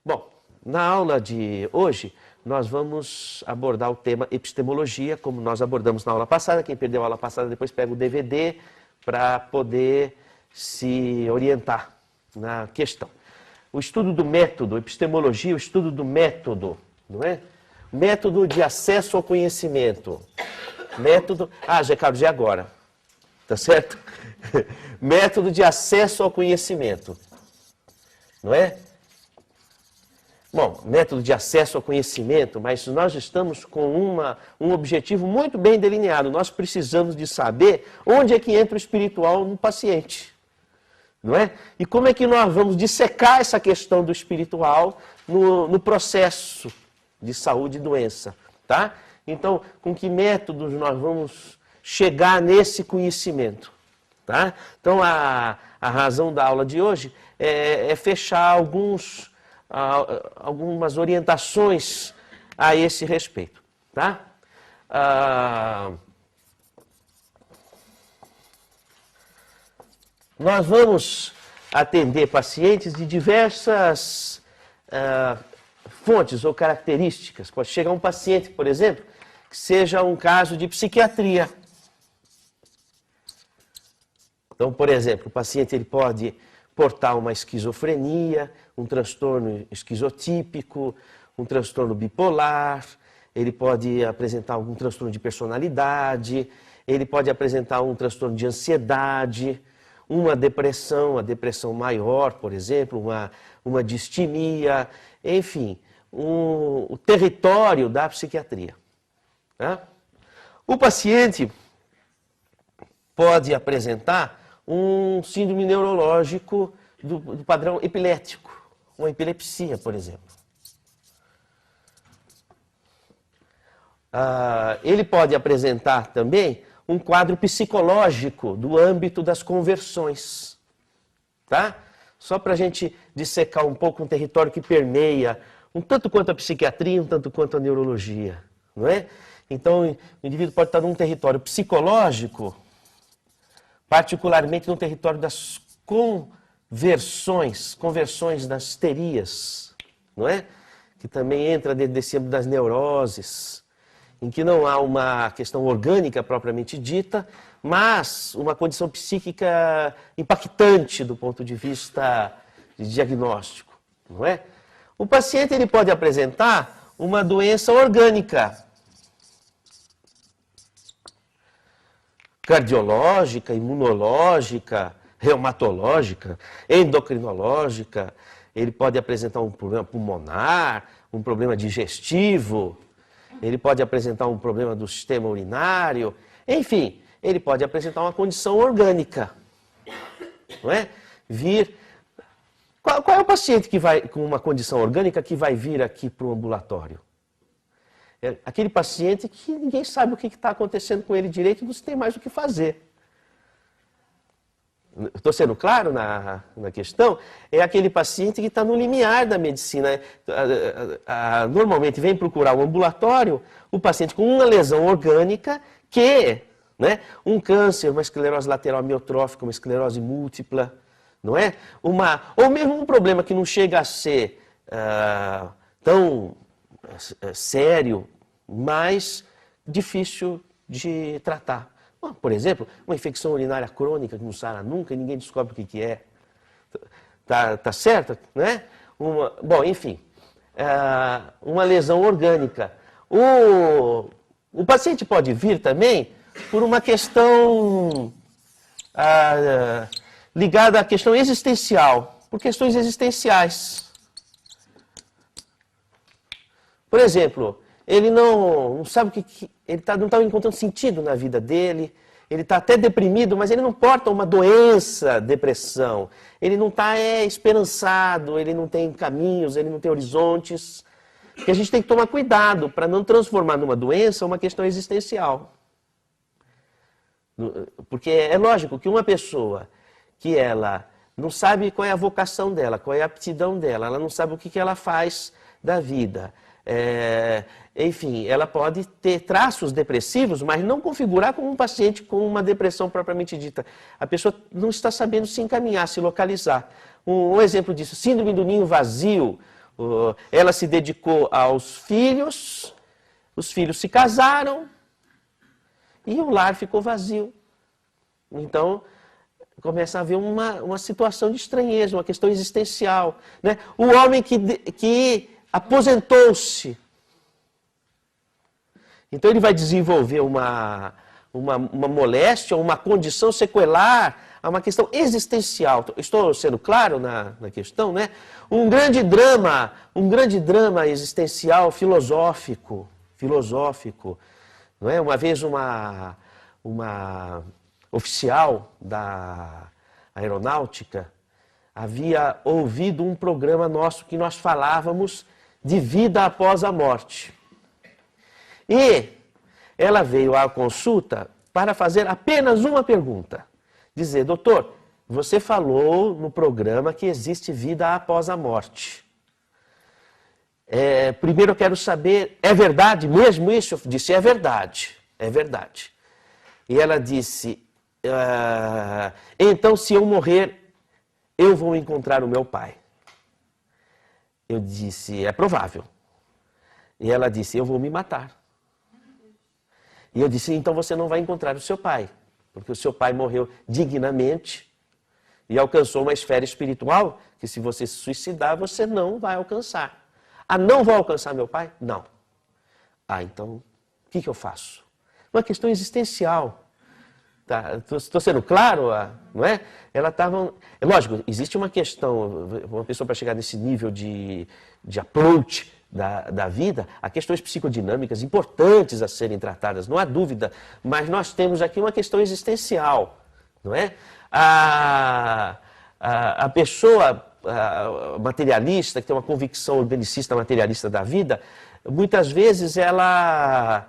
Bom, na aula de hoje, nós vamos abordar o tema epistemologia, como nós abordamos na aula passada. Quem perdeu a aula passada, depois pega o DVD para poder se orientar na questão. O estudo do método, epistemologia, o estudo do método, não é? Método de acesso ao conhecimento. Método... Ah, Zé Carlos, e agora? Tá certo? Método de acesso ao conhecimento. Não é? Bom, método de acesso ao conhecimento, mas nós estamos com um objetivo muito bem delineado. Nós precisamos de saber onde é que entra o espiritual no paciente. Não é? E como é que nós vamos dissecar essa questão do espiritual no processo de saúde e doença. Tá? Então, com que métodos nós vamos chegar nesse conhecimento? Tá? Então, a razão da aula de hoje é fechar algumas orientações a esse respeito. Tá? Nós vamos atender pacientes de diversas fontes ou características. Pode chegar um paciente, por exemplo, que seja um caso de psiquiatria. Então, por exemplo, o paciente ele pode portar uma esquizofrenia, um transtorno esquizotípico, um transtorno bipolar, ele pode apresentar algum transtorno de personalidade, ele pode apresentar um transtorno de ansiedade, uma depressão, a depressão maior, por exemplo, uma distimia, enfim, o território da psiquiatria. Tá? O paciente pode apresentar um síndrome neurológico do padrão epilético, uma epilepsia, por exemplo. Ele pode apresentar também um quadro psicológico do âmbito das conversões. Tá? Só para a gente dissecar um pouco um território que permeia um tanto quanto a psiquiatria, um tanto quanto a neurologia. Não é? Então, o indivíduo pode estar num território psicológico, particularmente no território das conversões das histerias, não é? Que também entra dentro desse âmbito das neuroses, em que não há uma questão orgânica propriamente dita, mas uma condição psíquica impactante do ponto de vista de diagnóstico, não é? O paciente ele pode apresentar uma doença orgânica, cardiológica, imunológica, reumatológica, endocrinológica, ele pode apresentar um problema pulmonar, um problema digestivo, ele pode apresentar um problema do sistema urinário, enfim, ele pode apresentar uma condição orgânica, não é? Qual é o paciente que vai com uma condição orgânica que vai vir aqui para o ambulatório? É aquele paciente que ninguém sabe o que está acontecendo com ele direito e não se tem mais o que fazer. Estou sendo claro na questão? É aquele paciente que está no limiar da medicina. Normalmente vem procurar o ambulatório o paciente com uma lesão orgânica que, né, um câncer, uma esclerose lateral amiotrófica, uma esclerose múltipla, não é? Ou mesmo um problema que não chega a ser tão sério, mas difícil de tratar. Por exemplo, uma infecção urinária crônica que não sara nunca e ninguém descobre o que é. Tá certo? Né? Bom, enfim, uma lesão orgânica. O paciente pode vir também por uma questão ligada à questão existencial, por questões existenciais. Por exemplo, ele não sabe ele não está encontrando sentido na vida dele, ele está até deprimido, mas ele não porta uma doença, depressão. Ele não está esperançado, ele não tem caminhos, ele não tem horizontes. Porque a gente tem que tomar cuidado para não transformar numa doença uma questão existencial. Porque é lógico que uma pessoa que ela não sabe qual é a vocação dela, qual é a aptidão dela, ela não sabe o que ela faz da vida. Enfim, ela pode ter traços depressivos, mas não configurar como um paciente com uma depressão propriamente dita. A pessoa não está sabendo se encaminhar, se localizar. Um exemplo disso, síndrome do ninho vazio, Ela se dedicou aos filhos, os filhos se casaram e o lar ficou vazio. Então, começa a haver uma situação de estranheza, uma questão existencial. Né? O homem que aposentou-se. Então ele vai desenvolver uma moléstia, uma condição sequelar, uma questão existencial. Estou sendo claro na questão, né? Um grande drama existencial filosófico. Não é? Uma vez uma oficial da aeronáutica havia ouvido um programa nosso que nós falávamos de vida após a morte. E ela veio à consulta para fazer apenas uma pergunta. Dizer, doutor, você falou no programa que existe vida após a morte. Primeiro eu quero saber, é verdade mesmo isso? Eu disse, é verdade. E ela disse, então se eu morrer, eu vou encontrar o meu pai. Eu disse, é provável. E ela disse, eu vou me matar. E eu disse, então você não vai encontrar o seu pai, porque o seu pai morreu dignamente e alcançou uma esfera espiritual que se você se suicidar, você não vai alcançar. Ah, não vou alcançar meu pai? Não. Ah, então, o que eu faço? Uma questão existencial. Tá? Estou sendo claro, não é? Ela estava... Lógico, existe uma questão, uma pessoa para chegar nesse nível de approach da vida, há questões psicodinâmicas importantes a serem tratadas, não há dúvida, mas nós temos aqui uma questão existencial, não é? A pessoa materialista, que tem uma convicção organicista materialista da vida, muitas vezes ela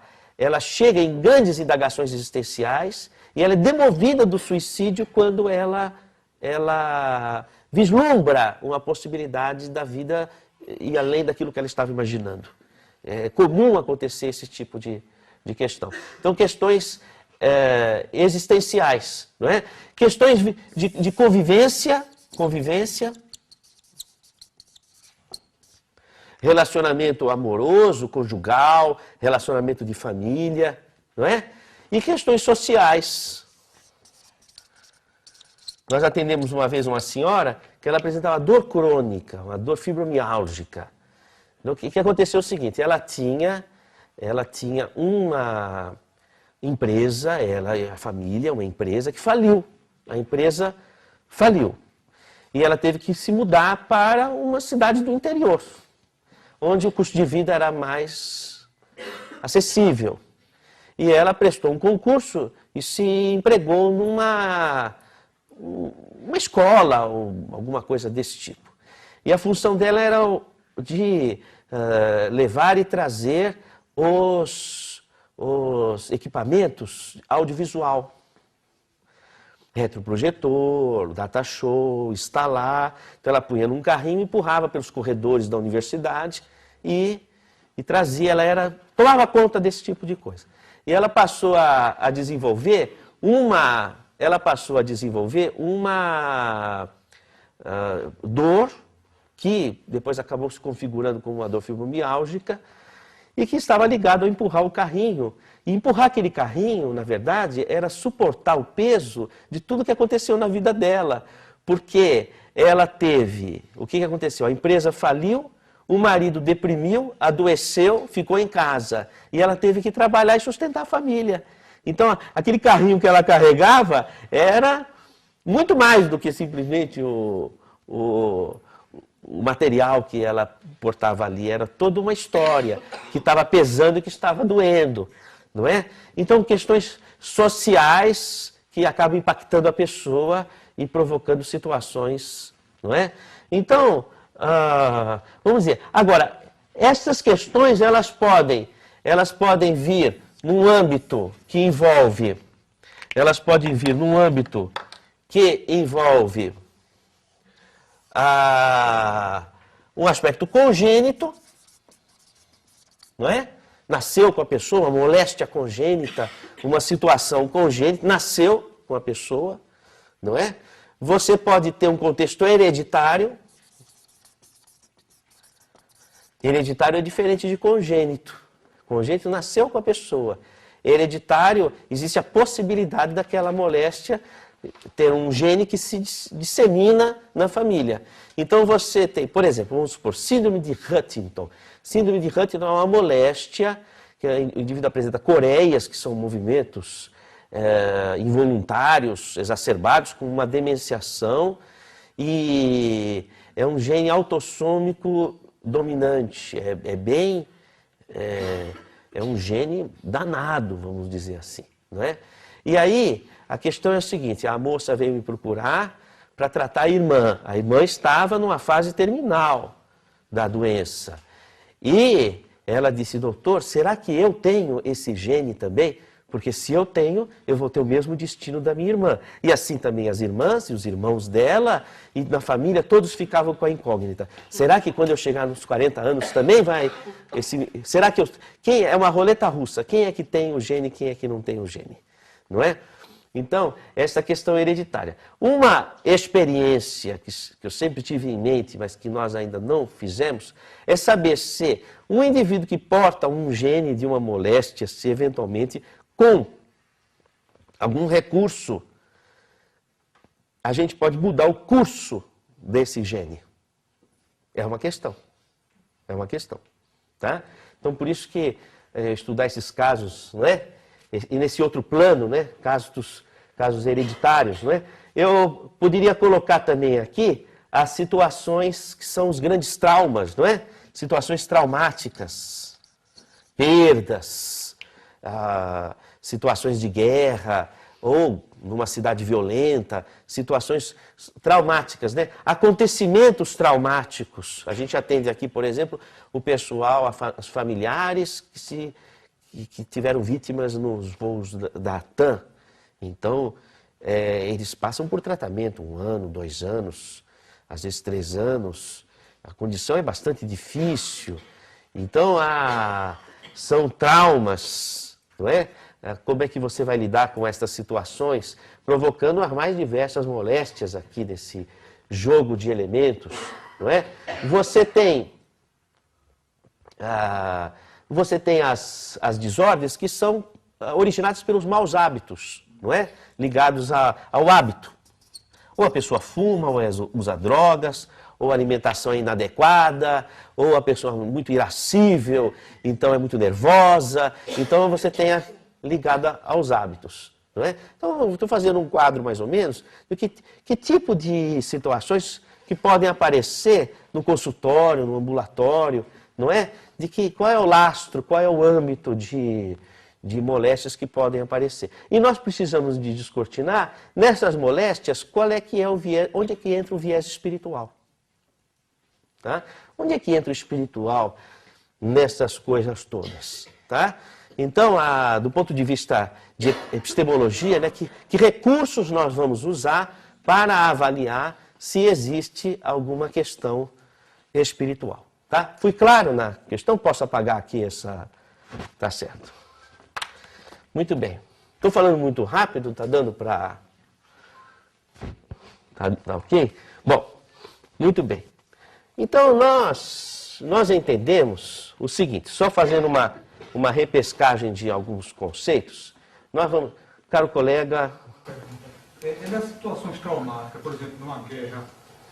chega em grandes indagações existenciais e ela é demovida do suicídio quando ela vislumbra uma possibilidade da vida e além daquilo que ela estava imaginando. É comum acontecer esse tipo de questão. Então, questões existenciais, não é? Questões de convivência, relacionamento amoroso, conjugal, relacionamento de família, não é? E questões sociais. Nós atendemos uma vez uma senhora que ela apresentava dor crônica, uma dor fibromiálgica. O que aconteceu é o seguinte, ela tinha uma empresa, ela e a família, uma empresa que faliu. A empresa faliu. E ela teve que se mudar para uma cidade do interior, onde o custo de vida era mais acessível. E ela prestou um concurso e se empregou numa escola ou alguma coisa desse tipo. E a função dela era de levar e trazer os equipamentos audiovisual. Retroprojetor, data show, instalar. Então ela punha num carrinho e empurrava pelos corredores da universidade e trazia, tomava conta desse tipo de coisa. E ela passou a desenvolver uma dor que depois acabou se configurando como uma dor fibromiálgica e que estava ligado a empurrar o carrinho. E empurrar aquele carrinho, na verdade, era suportar o peso de tudo que aconteceu na vida dela. Porque ela teve... O que aconteceu? A empresa faliu, o marido deprimiu, adoeceu, ficou em casa. E ela teve que trabalhar e sustentar a família. Então, aquele carrinho que ela carregava era muito mais do que simplesmente o material que ela portava ali. Era toda uma história que estava pesando e que estava doendo, não é? Então, questões sociais que acabam impactando a pessoa e provocando situações, não é? Então, vamos dizer, agora, essas questões, elas podem vir num âmbito que envolve, um aspecto congênito, não é? Nasceu com a pessoa, uma moléstia congênita, uma situação congênita, nasceu com a pessoa, não é? Você pode ter um contexto hereditário, Hereditário é diferente de congênito. Congênito nasceu com a pessoa. Hereditário, existe a possibilidade daquela moléstia ter um gene que se dissemina na família. Então você tem, por exemplo, vamos supor, síndrome de Huntington. Síndrome de Huntington é uma moléstia que o indivíduo apresenta coreias, que são movimentos involuntários, exacerbados, com uma demenciação, e é um gene autossômico dominante, é um gene danado, vamos dizer assim, não é? E aí, a questão é a seguinte, a moça veio me procurar para tratar a irmã estava numa fase terminal da doença, e ela disse, doutor, será que eu tenho esse gene também? Porque se eu tenho, eu vou ter o mesmo destino da minha irmã. E assim também as irmãs e os irmãos dela, e na família, todos ficavam com a incógnita. Será que quando eu chegar nos 40 anos também vai... será que eu... Quem é uma roleta russa? Quem é que tem o gene, quem é que não tem o gene? Não é? Então, essa questão hereditária. Uma experiência que eu sempre tive em mente, mas que nós ainda não fizemos, é saber se um indivíduo que porta um gene de uma moléstia, se eventualmente, com algum recurso, a gente pode mudar o curso desse gene. É uma questão. É uma questão. Tá? Então, por isso que estudar esses casos, não é? E nesse outro plano, né, casos hereditários, não é? Eu poderia colocar também aqui as situações que são os grandes traumas, não é? Situações traumáticas, perdas, situações de guerra, ou numa cidade violenta, situações traumáticas, né? Acontecimentos traumáticos. A gente atende aqui, por exemplo, o pessoal, os familiares que tiveram vítimas nos voos da TAM. Então, eles passam por tratamento 1 ano, 2 anos, às vezes 3 anos. A condição é bastante difícil. Então, são traumas, não é? Como é que você vai lidar com essas situações, provocando as mais diversas moléstias aqui nesse jogo de elementos, não é? Você tem as desordens que são originadas pelos maus hábitos, não é? Ligados ao hábito. Ou a pessoa fuma, ou usa drogas, ou a alimentação é inadequada, ou a pessoa é muito irascível, então é muito nervosa. Então você tem ligada aos hábitos, não é? Então eu estou fazendo um quadro mais ou menos de que tipo de situações que podem aparecer no consultório, no ambulatório, não é? Qual é o lastro, qual é o âmbito de moléstias que podem aparecer. E nós precisamos de descortinar nessas moléstias onde é que entra o viés espiritual. Tá? Onde é que entra o espiritual nessas coisas todas? Tá? Então, do ponto de vista de epistemologia, né, que recursos nós vamos usar para avaliar se existe alguma questão espiritual? Tá? Fui claro na questão? Posso apagar aqui essa... Tá certo. Muito bem. Estou falando muito rápido, tá dando para... Tá ok? Bom, muito bem. Então, nós entendemos o seguinte, só fazendo uma repescagem de alguns conceitos, nós vamos... Caro colega... Nas situações traumáticas, por exemplo, numa guerra,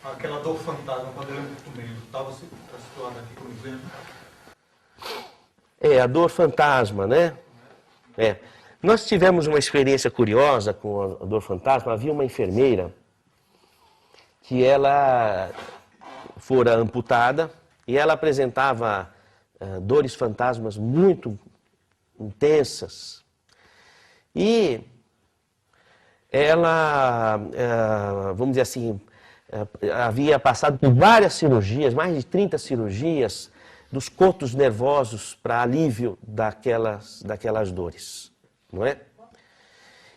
aquela dor fantasma, quando eu lembro muito bem, estava situada aqui, por exemplo. A dor fantasma, né? Nós tivemos uma experiência curiosa com a dor fantasma. Havia uma enfermeira que ela fora amputada e ela apresentava dores fantasmas muito intensas. E ela, vamos dizer assim, havia passado por várias cirurgias, mais de 30 cirurgias, dos cotos nervosos para alívio daquelas dores, não é?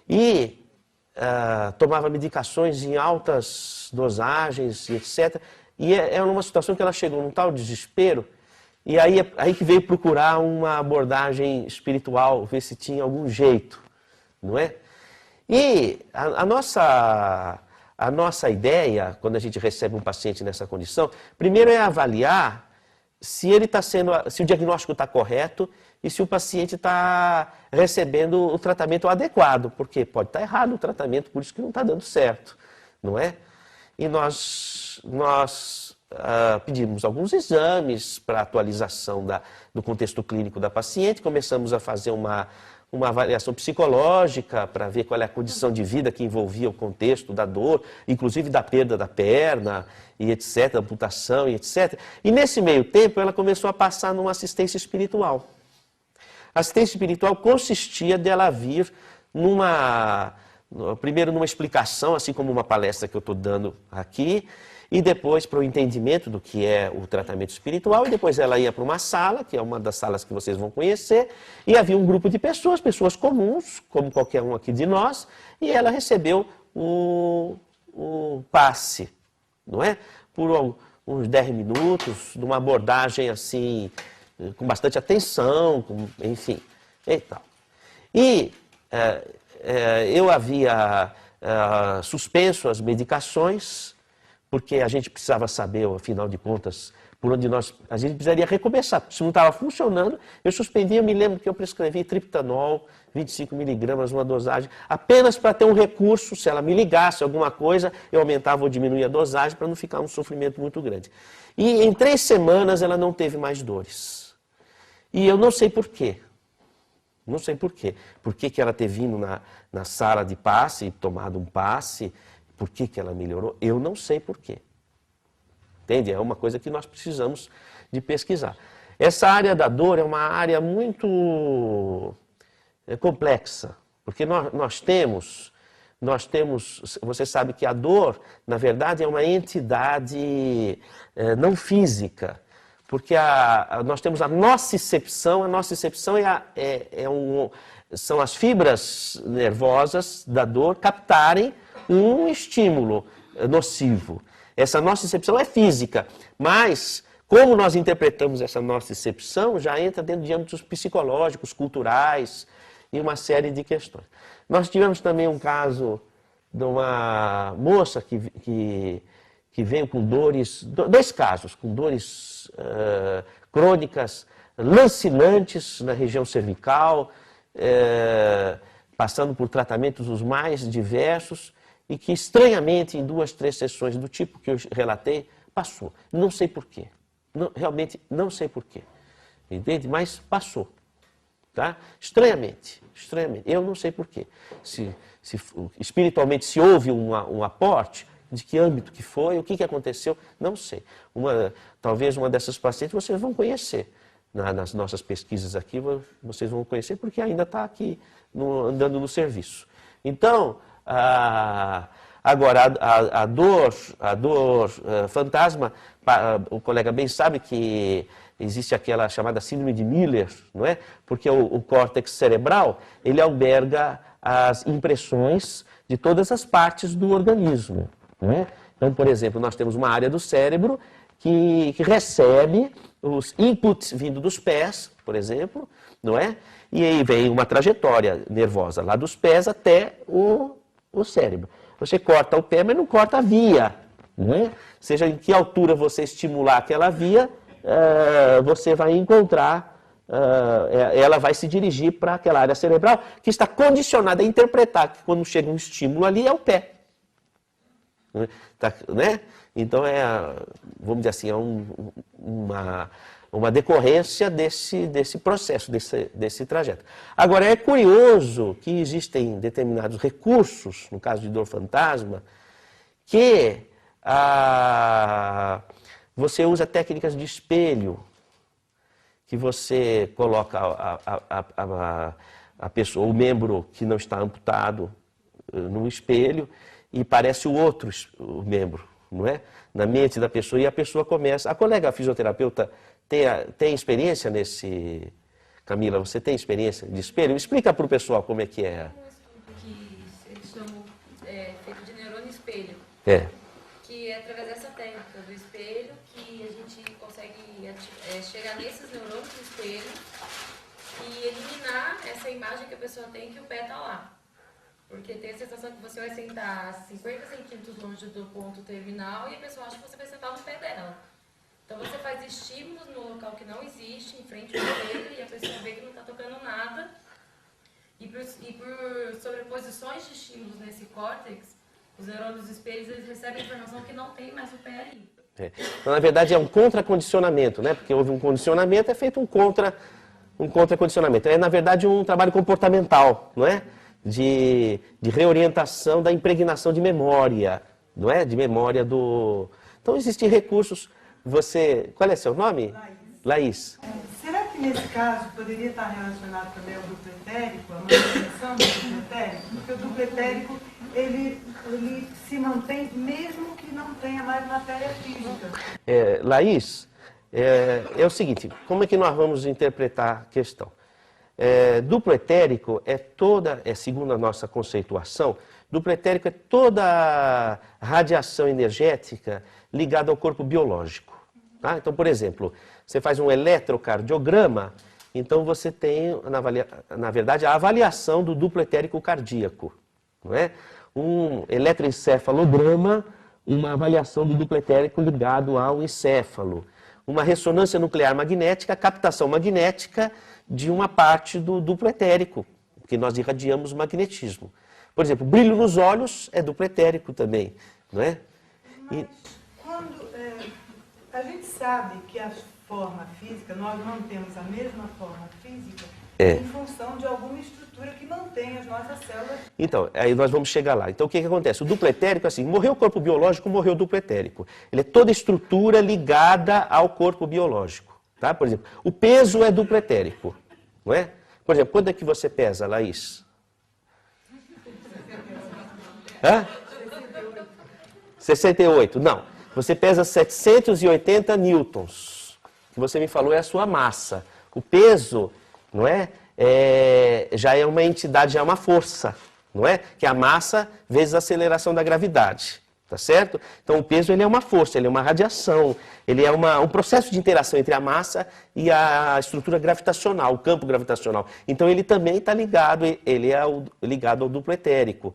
E tomava medicações em altas dosagens, etc. E era uma situação que ela chegou num tal desespero, e aí que veio procurar uma abordagem espiritual, ver se tinha algum jeito, não é? E a nossa ideia, quando a gente recebe um paciente nessa condição, primeiro é avaliar se o diagnóstico está correto e se o paciente está recebendo o tratamento adequado, porque pode estar errado o tratamento, por isso que não está dando certo, não é? E nós pedimos alguns exames para atualização do contexto clínico da paciente, começamos a fazer uma avaliação psicológica para ver qual é a condição de vida que envolvia o contexto da dor, inclusive da perda da perna, e etc., amputação e etc. E nesse meio tempo ela começou a passar numa assistência espiritual. A assistência espiritual consistia dela vir primeiro numa explicação, assim como uma palestra que eu estou dando aqui, e depois para o entendimento do que é o tratamento espiritual, e depois ela ia para uma sala, que é uma das salas que vocês vão conhecer, e havia um grupo de pessoas comuns, como qualquer um aqui de nós, e ela recebeu o passe, não é? Por uns 10 minutos, numa abordagem assim, com bastante atenção, enfim, e tal. E eu havia suspenso as medicações, porque a gente precisava saber, afinal de contas, por onde a gente precisaria recomeçar. Se não estava funcionando, eu suspendi, eu me lembro que eu prescrevi triptanol, 25 miligramas, uma dosagem, apenas para ter um recurso, se ela me ligasse alguma coisa, eu aumentava ou diminuía a dosagem para não ficar um sofrimento muito grande. E em 3 semanas ela não teve mais dores. E eu não sei por quê. Não sei por quê. Por que ela ter vindo na sala de passe e tomado um passe? Por que ela melhorou? Eu não sei por quê. Entende? É uma coisa que nós precisamos de pesquisar. Essa área da dor é uma área muito complexa, porque nós temos, você sabe que a dor, na verdade, é uma entidade não física, porque nós temos a nocicepção são as fibras nervosas da dor captarem um estímulo nocivo. Essa nocicepção é física, mas como nós interpretamos essa nocicepção já entra dentro de âmbitos psicológicos, culturais e uma série de questões. Nós tivemos também um caso de uma moça que veio com dores, 2 casos, com dores crônicas, lancinantes na região cervical, passando por tratamentos os mais diversos, e que estranhamente em 2, 3 sessões do tipo que eu relatei, passou. Não sei porquê. Realmente não sei porquê. Entende? Mas passou. Tá? Estranhamente. Eu não sei porquê. Espiritualmente se houve um aporte, de que âmbito que foi, o que aconteceu, não sei. Talvez uma dessas pacientes vocês vão conhecer. Nas nossas pesquisas aqui, vocês vão conhecer, porque ainda está aqui andando no serviço. Então, agora, a dor fantasma, o colega bem sabe que existe aquela chamada síndrome de Miller, não é? Porque o córtex cerebral, ele alberga as impressões de todas as partes do organismo, não é? Então, por exemplo, nós temos uma área do cérebro que recebe os inputs vindo dos pés, por exemplo, não é? E aí vem uma trajetória nervosa lá dos pés até o cérebro. Você corta o pé, mas não corta a via, não é? Seja em que altura você estimular aquela via, você vai encontrar, ela vai se dirigir para aquela área cerebral que está condicionada a interpretar que quando chega um estímulo ali é o pé. Né? Então, vamos dizer assim, uma decorrência desse processo, desse trajeto. Agora, é curioso que existem determinados recursos, no caso de dor fantasma, que você usa técnicas de espelho, que você coloca a pessoa, o membro que não está amputado no espelho e parece o outro o membro, não é? Na mente da pessoa, e a pessoa começa... A colega fisioterapeuta tem experiência nesse... Camila, você tem experiência de espelho? Explica para o pessoal como é que é. Um estudo que eles chamam feito de neurônio espelho. Que é através dessa técnica do espelho que a gente consegue chegar nesses neurônios do espelho e eliminar essa imagem que a pessoa tem que o pé está lá. Porque tem a sensação que você vai sentar 50 centímetros longe do ponto terminal e a pessoa acha que você vai sentar no pé dela. Então você faz faz estímulos no local que não existe, em frente ao espelho, e a pessoa vê que não está tocando nada. E por sobreposições de estímulos nesse córtex, os neurônios espelhos, eles recebem informação que não tem mais o pé ali. Então, na verdade, é um contracondicionamento, né? Porque houve um condicionamento, é feito um contracondicionamento. É, na verdade, um trabalho comportamental, não é? De reorientação da impregnação de memória, não é? De memória do... Então, existem recursos. Qual é seu nome? Laís. Será que nesse caso poderia estar relacionado também ao duplo etérico, a manutenção do duplo etérico? Porque o duplo etérico, ele se mantém mesmo que não tenha mais matéria física. Laís, é o seguinte, como é que nós vamos interpretar a questão? Duplo etérico segundo a nossa conceituação, duplo etérico é toda a radiação energética ligada ao corpo biológico. Tá? Então, por exemplo, você faz um eletrocardiograma, então você tem, na verdade, a avaliação do duplo etérico cardíaco. Não é? Um eletroencefalograma, uma avaliação do duplo etérico ligado ao encéfalo. Uma ressonância nuclear magnética, captação magnética de uma parte do duplo etérico, porque nós irradiamos magnetismo. Por exemplo, brilho nos olhos é duplo etérico também, não é? Mas quando a gente sabe que a forma física, nós não temos a mesma forma física em função de alguma estrutura que mantém as nossas células. Então, aí nós vamos chegar lá. Então, o que acontece? O duplo etérico, assim, morreu o corpo biológico, morreu o duplo etérico. Ele é toda estrutura ligada ao corpo biológico. Tá? Por exemplo, o peso é duplo etérico, não é? Por exemplo, quanto é que você pesa, Laís? 68. Não. Você pesa 780 newtons. O que você me falou é a sua massa. O peso, não é? Já é uma entidade, já é uma força, não é? Que é a massa vezes a aceleração da gravidade. Tá certo? Então o peso ele é uma força, ele é uma radiação, ele é um processo de interação entre a massa e a estrutura gravitacional, o campo gravitacional. Então ele também está ligado, ele é ligado ao duplo etérico.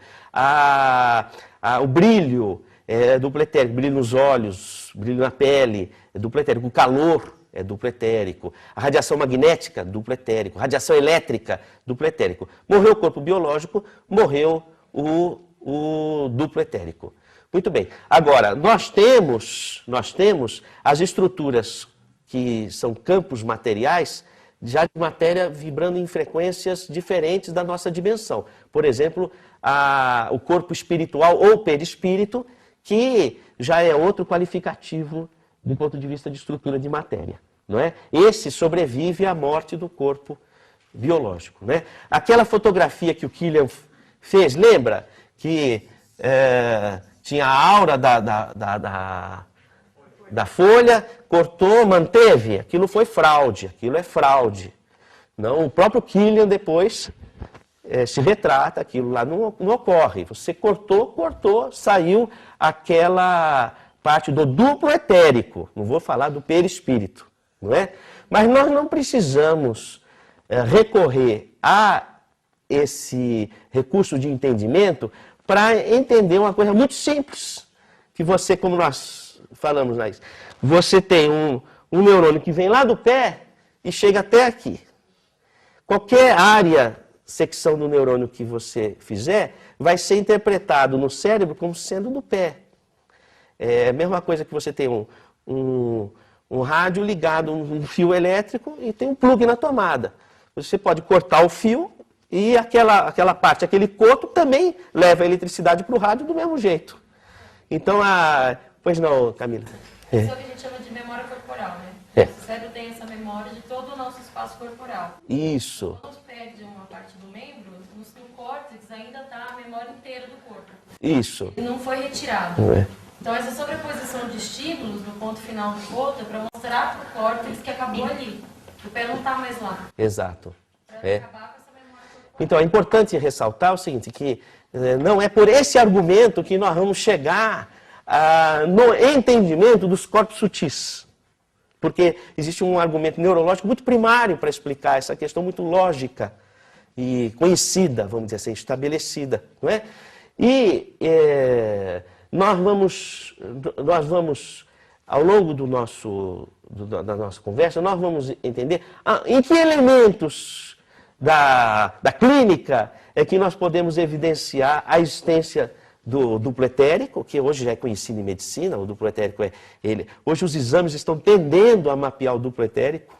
O brilho é duplo etérico, brilho nos olhos, brilho na pele, é duplo etérico. O calor é duplo etérico. A radiação magnética, duplo etérico. Radiação elétrica, duplo etérico. Morreu o corpo biológico, morreu o duplo etérico. Muito bem. Agora, nós temos as estruturas que são campos materiais, já de matéria vibrando em frequências diferentes da nossa dimensão. Por exemplo, o corpo espiritual ou perispírito, que já é outro qualificativo do ponto de vista de estrutura de matéria. Não é? Esse sobrevive à morte do corpo biológico. Não é? Aquela fotografia que o Killian fez, lembra que tinha a aura da folha, cortou, manteve. Aquilo foi fraude, aquilo é fraude. Não, o próprio Killian depois se retrata, aquilo lá não ocorre. Você cortou, saiu aquela parte do duplo etérico. Não vou falar do perispírito, não é? Mas nós não precisamos recorrer a esse recurso de entendimento para entender uma coisa muito simples, que você, como nós falamos, Laís, você tem um neurônio que vem lá do pé e chega até aqui. Qualquer secção do neurônio que você fizer, vai ser interpretado no cérebro como sendo do pé. É a mesma coisa que você tem um rádio ligado, um fio elétrico e tem um plug na tomada. Você pode cortar o fio e aquela parte, aquele coto também leva a eletricidade para o rádio do mesmo jeito. Então, pois não, Camila. Isso é o que a gente chama de memória corporal, né? O cérebro tem essa memória de todo o nosso espaço corporal. Isso. Quando perde uma parte do membro, no córtex ainda está a memória inteira do corpo. Isso. E não foi retirado. Então, essa sobreposição de estímulos no ponto final do coto é para mostrar para o córtex que acabou ali. O pé não está mais lá. Exato. Para acabar com essa memória corporal. Então, é importante ressaltar o seguinte, que não é por esse argumento que nós vamos chegar no entendimento dos corpos sutis. Porque existe um argumento neurológico muito primário para explicar essa questão muito lógica e conhecida, vamos dizer assim, estabelecida, não é? E nós vamos, ao longo do da nossa conversa, nós vamos entender em que elementos da clínica é que nós podemos evidenciar a existência do duplo etérico, que hoje já é conhecido em medicina. O duplo etérico é ele. Hoje os exames estão tendendo a mapear o duplo etérico,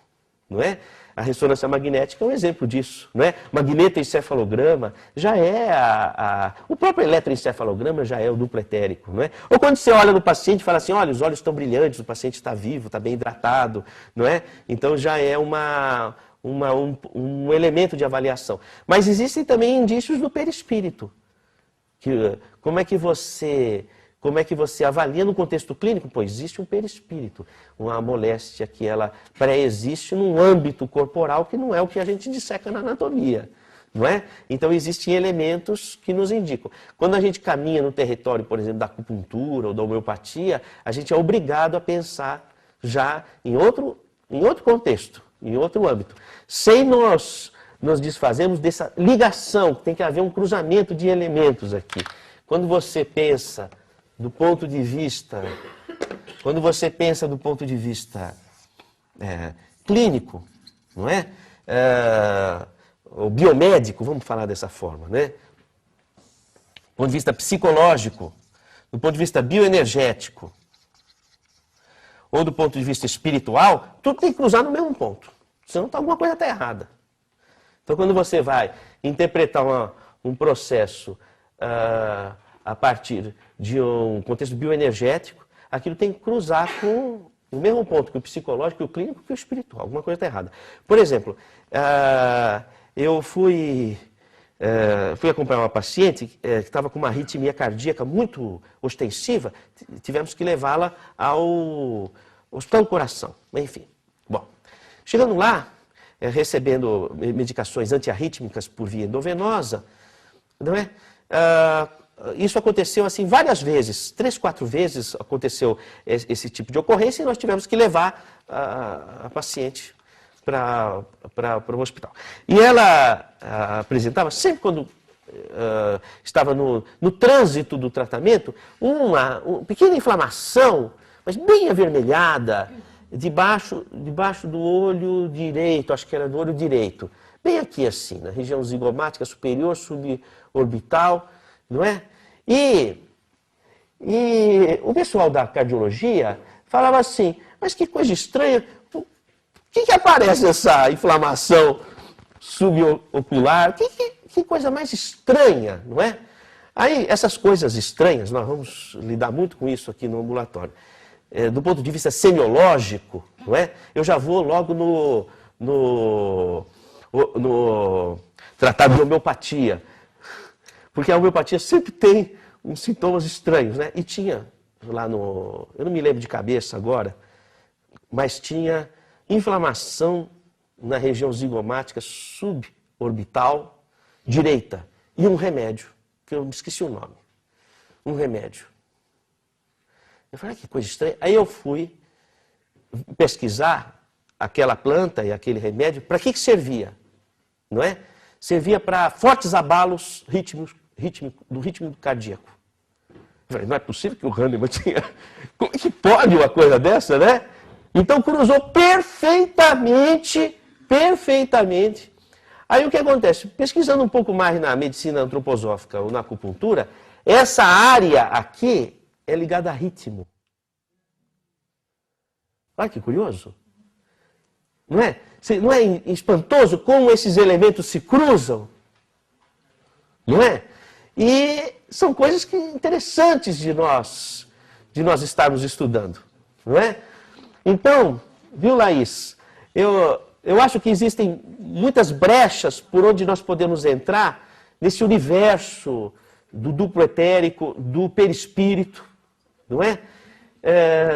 não é? A ressonância magnética é um exemplo disso, não é? Magnetoencefalograma já é o próprio eletroencefalograma já é o duplo etérico, não é? Ou quando você olha no paciente e fala assim, olha, os olhos estão brilhantes, o paciente está vivo, está bem hidratado, não é? Então já é um elemento de avaliação. Mas existem também indícios do perispírito. Como é que você avalia no contexto clínico? Pois existe um perispírito, uma moléstia que ela pré-existe num âmbito corporal que não é o que a gente disseca na anatomia, não é? Então existem elementos que nos indicam. Quando a gente caminha no território, por exemplo, da acupuntura ou da homeopatia, a gente é obrigado a pensar já em outro contexto, em outro âmbito, sem nos desfazermos dessa ligação, tem que haver um cruzamento de elementos aqui. Quando você pensa do ponto de vista clínico, não é? Ou biomédico, vamos falar dessa forma, né? Do ponto de vista psicológico, do ponto de vista bioenergético, ou do ponto de vista espiritual, tudo tem que cruzar no mesmo ponto, senão alguma coisa está errada. Então, quando você vai interpretar um processo a partir de um contexto bioenergético, aquilo tem que cruzar com o mesmo ponto que o psicológico, que o clínico, que o espiritual. Alguma coisa está errada. Por exemplo, eu fui acompanhar uma paciente que estava com uma arritmia cardíaca muito ostensiva, tivemos que levá-la ao Hospital do Coração. Enfim, bom, chegando lá, recebendo medicações antiarrítmicas por via endovenosa, não é? Isso aconteceu assim várias vezes, 3, 4 vezes aconteceu esse tipo de ocorrência e nós tivemos que levar a paciente para o hospital. E ela apresentava, sempre quando estava no trânsito do tratamento, uma pequena inflamação, mas bem avermelhada, debaixo do olho direito, acho que era do olho direito, bem aqui assim, na região zigomática superior, suborbital, não é? E o pessoal da cardiologia falava assim, mas que coisa estranha, por que aparece essa inflamação subocular? Que coisa mais estranha, não é? Aí, essas coisas estranhas, nós vamos lidar muito com isso aqui no ambulatório. Do ponto de vista semiológico, não é? Eu já vou logo no tratado de homeopatia, porque a homeopatia sempre tem uns sintomas estranhos, né? E tinha lá eu não me lembro de cabeça agora, mas tinha inflamação na região zigomática suborbital direita e um remédio, que eu me esqueci o nome, um remédio. Eu falei, que coisa estranha. Aí eu fui pesquisar aquela planta e aquele remédio, para que servia, não é? Servia para fortes abalos do ritmo cardíaco. Eu falei, não é possível que o Hahnemann tinha... Como é que pode uma coisa dessa, né? Então cruzou perfeitamente. Aí o que acontece? Pesquisando um pouco mais na medicina antroposófica ou na acupuntura, essa área aqui é ligada a ritmo. Olha que curioso. Não é? Não é espantoso como esses elementos se cruzam? Não é? E são coisas interessantes de nós estarmos estudando. Não é? Então, viu, Laís? Eu acho que existem muitas brechas por onde nós podemos entrar nesse universo do duplo etérico, do perispírito, não é?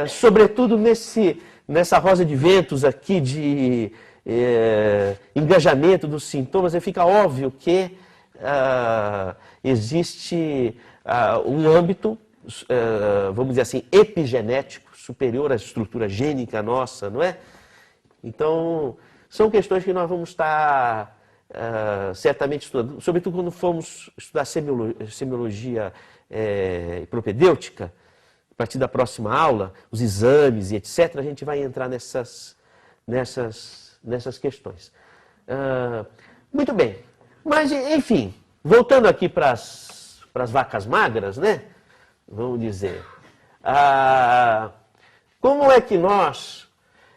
Sobretudo nessa rosa de ventos aqui de engajamento dos sintomas, fica óbvio que existe um âmbito, vamos dizer assim, epigenético, superior à estrutura gênica nossa, não é? Então, são questões que nós vamos estar certamente estudando, sobretudo quando formos estudar semiologia propedêutica, partir da próxima aula, os exames e etc., a gente vai entrar nessas questões. Muito bem. Mas, enfim, voltando aqui para as vacas magras, né? Vamos dizer. Como é que nós...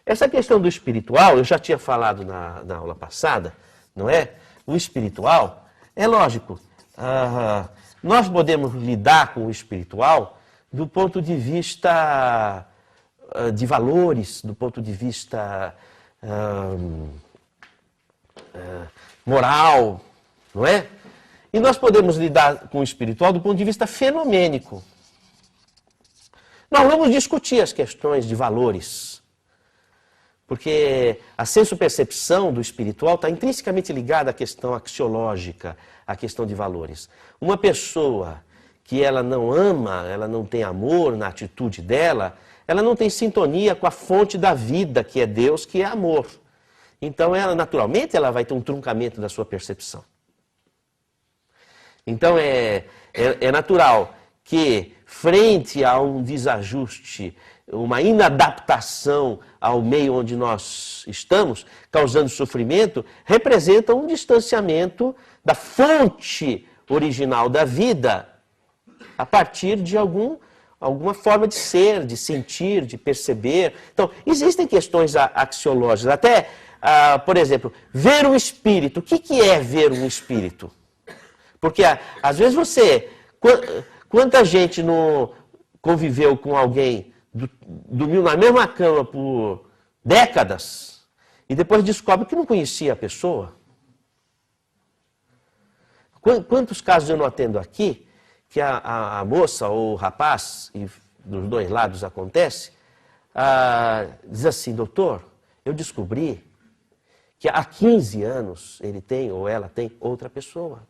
Essa questão do espiritual, eu já tinha falado na aula passada, não é? O espiritual, é lógico, nós podemos lidar com o espiritual do ponto de vista de valores, do ponto de vista moral, não é? E nós podemos lidar com o espiritual do ponto de vista fenomênico. Nós vamos discutir as questões de valores, porque a senso-percepção do espiritual está intrinsecamente ligada à questão axiológica, à questão de valores. Uma pessoa que ela não ama, ela não tem amor na atitude dela, ela não tem sintonia com a fonte da vida, que é Deus, que é amor. Então, ela, naturalmente, ela vai ter um truncamento da sua percepção. Então, é natural que, frente a um desajuste, uma inadaptação ao meio onde nós estamos, causando sofrimento, representa um distanciamento da fonte original da vida, a partir de alguma forma de ser, de sentir, de perceber. Então, existem questões axiológicas. Até, por exemplo, ver um espírito. O que é ver um espírito? Porque, às vezes, quanta gente não conviveu com alguém, dormiu na mesma cama por décadas, e depois descobre que não conhecia a pessoa? Quantos casos eu não atendo aqui, que a moça ou o rapaz, e dos dois lados acontece, diz assim: doutor, eu descobri que há 15 anos ele tem, ou ela tem, outra pessoa.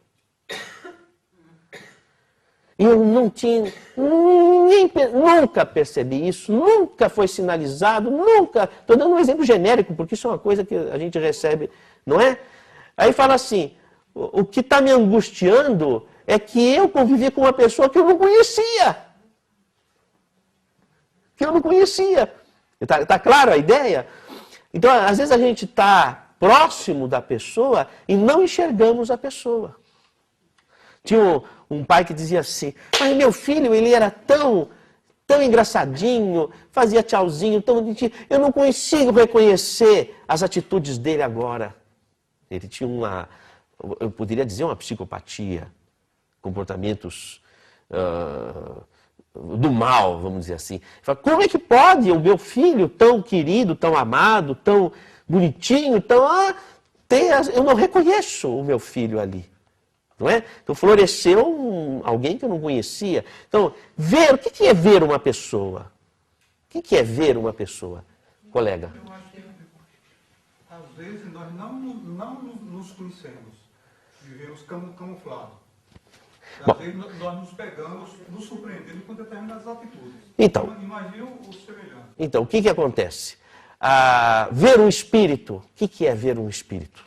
E eu não tinha, nunca percebi isso, nunca foi sinalizado, nunca. Estou dando um exemplo genérico, porque isso é uma coisa que a gente recebe, não é? Aí fala assim: o que está me angustiando é que eu convivi com uma pessoa que eu não conhecia. Que eu não conhecia. Está claro a ideia? Então, às vezes a gente está próximo da pessoa e não enxergamos a pessoa. Tinha um pai que dizia assim: mas meu filho, ele era tão engraçadinho, fazia tchauzinho, tão bonitinho, eu não consigo reconhecer as atitudes dele agora. Ele tinha eu poderia dizer, uma psicopatia, comportamentos do mal, vamos dizer assim. Fala, como é que pode o meu filho, tão querido, tão amado, tão bonitinho, eu não reconheço o meu filho ali. Não é? Então floresceu alguém que eu não conhecia. Então, o que é ver uma pessoa? O que é ver uma pessoa, colega? Eu acho que, às vezes, nós não nos conhecemos, vivemos camuflados. Às vezes, nós nos pegamos, nos surpreendendo com determinadas atitudes. Então, imagina o semelhante. Então, o que acontece? Ver um espírito. O que é ver um espírito?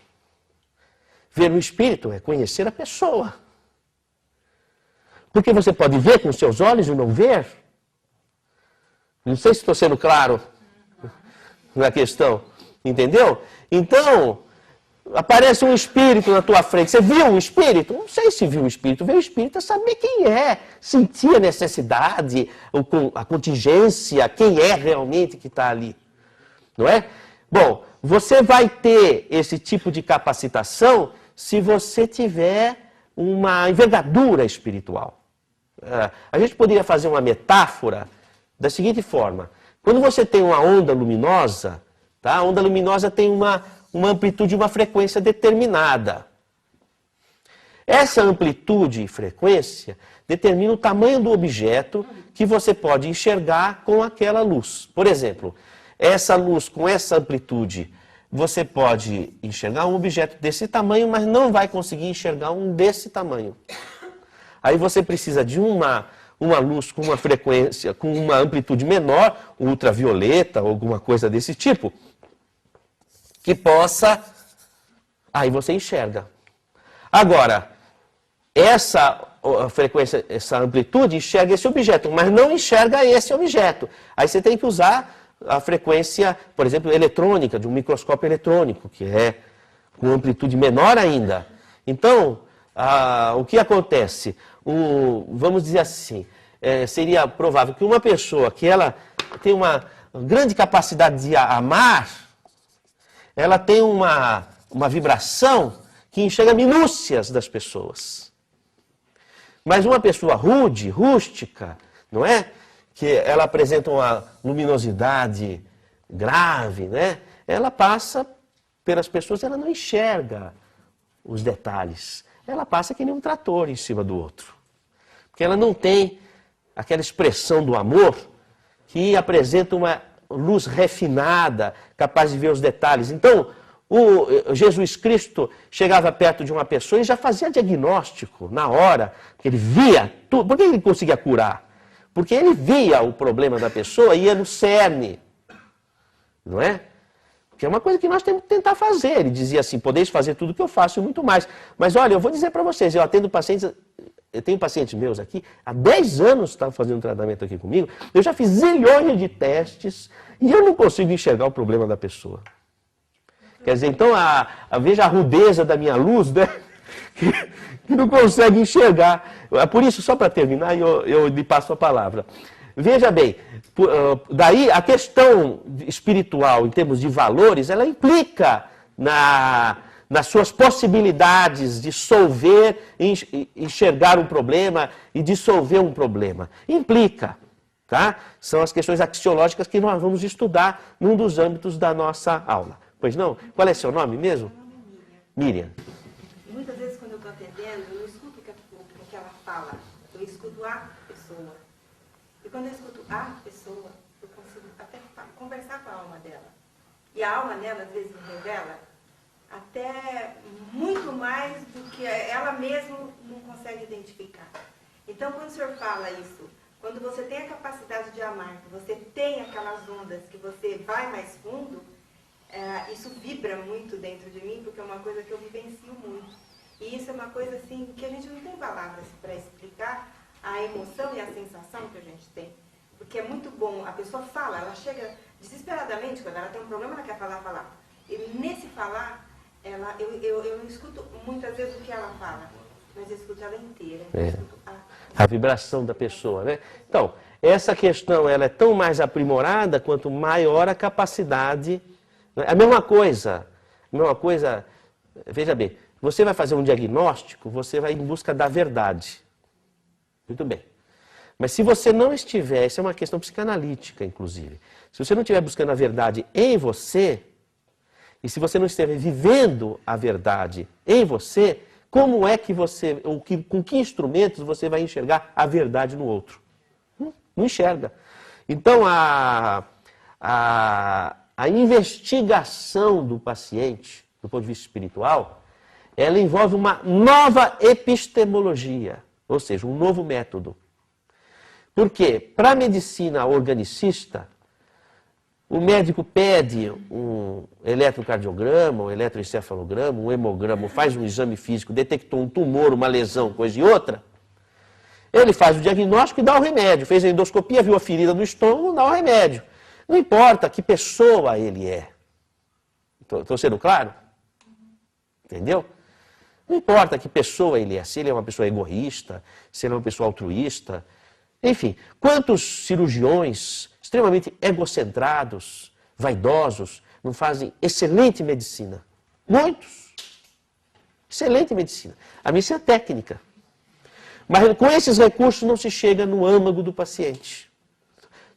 Ver um espírito é conhecer a pessoa. Porque você pode ver com os seus olhos e não ver. Não sei se estou sendo claro na questão. Entendeu? Então, aparece um espírito na tua frente. Você viu um espírito? Não sei se viu um espírito. Ver o espírito é saber quem é. Sentir a necessidade, a contingência, quem é realmente que está ali. Não é? Bom, você vai ter esse tipo de capacitação se você tiver uma envergadura espiritual. A gente poderia fazer uma metáfora da seguinte forma: quando você tem uma onda luminosa, tá? A onda luminosa tem uma amplitude e uma frequência determinada. Essa amplitude e frequência determina o tamanho do objeto que você pode enxergar com aquela luz. Por exemplo, essa luz com essa amplitude, você pode enxergar um objeto desse tamanho, mas não vai conseguir enxergar um desse tamanho. Aí você precisa de uma luz com uma frequência, com uma amplitude menor, ultravioleta ou alguma coisa desse tipo, que possa... Aí você enxerga. Agora, essa a frequência, essa amplitude, enxerga esse objeto, mas não enxerga esse objeto. Aí você tem que usar a frequência, por exemplo, eletrônica, de um microscópio eletrônico, que é com amplitude menor ainda. Então, o que acontece? Vamos dizer assim, seria provável que uma pessoa que ela tem uma grande capacidade de amar, ela tem uma vibração que enxerga minúcias das pessoas. Mas uma pessoa rude, rústica, não é? Que ela apresenta uma luminosidade grave, né? Ela passa pelas pessoas, ela não enxerga os detalhes. Ela passa que nem um trator em cima do outro. Porque ela não tem aquela expressão do amor que apresenta uma luz refinada, capaz de ver os detalhes. Então, o Jesus Cristo chegava perto de uma pessoa e já fazia diagnóstico na hora, porque ele via tudo. Por que ele conseguia curar? Porque ele via o problema da pessoa e ia no cerne. Não é? Que é uma coisa que nós temos que tentar fazer. Ele dizia assim, podeis fazer tudo o que eu faço e muito mais. Mas olha, eu vou dizer para vocês, eu tenho pacientes meus aqui, há 10 anos estavam fazendo tratamento aqui comigo, eu já fiz zilhões de testes e eu não consigo enxergar o problema da pessoa. Quer dizer, então, veja a rudeza da minha luz, né? Que não consegue enxergar. Por isso, só para terminar, eu lhe passo a palavra. Veja bem, daí a questão espiritual, em termos de valores, ela implica nas suas possibilidades de solver, enxergar um problema e dissolver um problema. Implica, tá? São as questões axiológicas que nós vamos estudar num dos âmbitos da nossa aula. Pois não? Qual é seu nome mesmo? Miriam. Muitas vezes quando eu estou atendendo, eu não escuto o que ela fala, eu escuto a pessoa. E quando eu escuto a pessoa, eu consigo até conversar com a alma dela. E a alma dela, às vezes, me revela até muito mais do que ela mesma não consegue identificar. Então, quando o senhor fala isso, quando você tem a capacidade de amar, que você tem aquelas ondas, que você vai mais fundo, isso vibra muito dentro de mim, porque é uma coisa que eu vivencio muito. E isso é uma coisa assim que a gente não tem palavras para explicar a emoção e a sensação que a gente tem. Porque é muito bom, a pessoa fala, ela chega desesperadamente, quando ela tem um problema, ela quer falar. E nesse falar, eu não escuto muitas vezes o que ela fala, mas eu escuto ela inteira. A vibração da pessoa, né? Então, essa questão ela é tão mais aprimorada quanto maior a capacidade. A mesma coisa, veja bem, você vai fazer um diagnóstico, você vai em busca da verdade. Muito bem. Mas se você não estiver, isso é uma questão psicanalítica, inclusive, se você não estiver buscando a verdade em você, e se você não estiver vivendo a verdade em você, como é que você, com que instrumentos você vai enxergar a verdade no outro? Não enxerga. Então, a investigação do paciente, do ponto de vista espiritual, ela envolve uma nova epistemologia, ou seja, um novo método. Porque, para a medicina organicista, o médico pede um eletrocardiograma, um eletroencefalograma, um hemograma, faz um exame físico, detectou um tumor, uma lesão, coisa e outra. Ele faz o diagnóstico e dá o remédio. Fez a endoscopia, viu a ferida no estômago, dá o remédio. Não importa que pessoa ele é. Estou sendo claro? Entendeu? Não importa que pessoa ele é. Se ele é uma pessoa egoísta, se ele é uma pessoa altruísta. Enfim, quantos cirurgiões extremamente egocentrados, vaidosos, não fazem excelente medicina? Muitos. Excelente medicina. A medicina é técnica. Mas com esses recursos não se chega no âmago do paciente.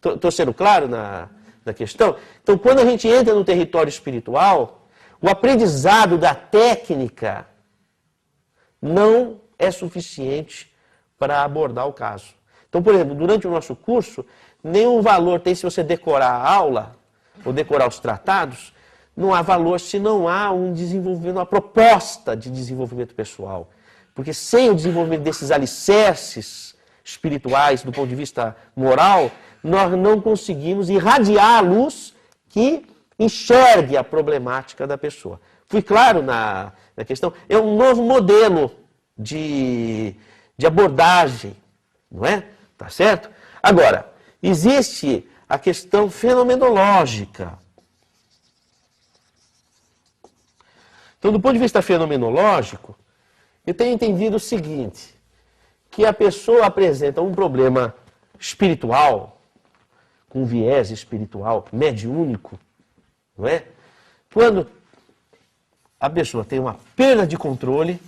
Estou sendo claro na questão? Então, quando a gente entra no território espiritual, o aprendizado da técnica não é suficiente para abordar o caso. Então, por exemplo, durante o nosso curso, nenhum valor tem se você decorar a aula, ou decorar os tratados, não há valor se não há um desenvolvimento, uma proposta de desenvolvimento pessoal. Porque sem o desenvolvimento desses alicerces espirituais, do ponto de vista moral, nós não conseguimos irradiar a luz que enxergue a problemática da pessoa. Fui claro na questão? É um novo modelo de de abordagem, não é? Tá certo? Agora, existe a questão fenomenológica. Então, do ponto de vista fenomenológico, eu tenho entendido o seguinte, que a pessoa apresenta um problema espiritual, com viés espiritual, mediúnico, não é? Quando a pessoa tem uma perda de controle,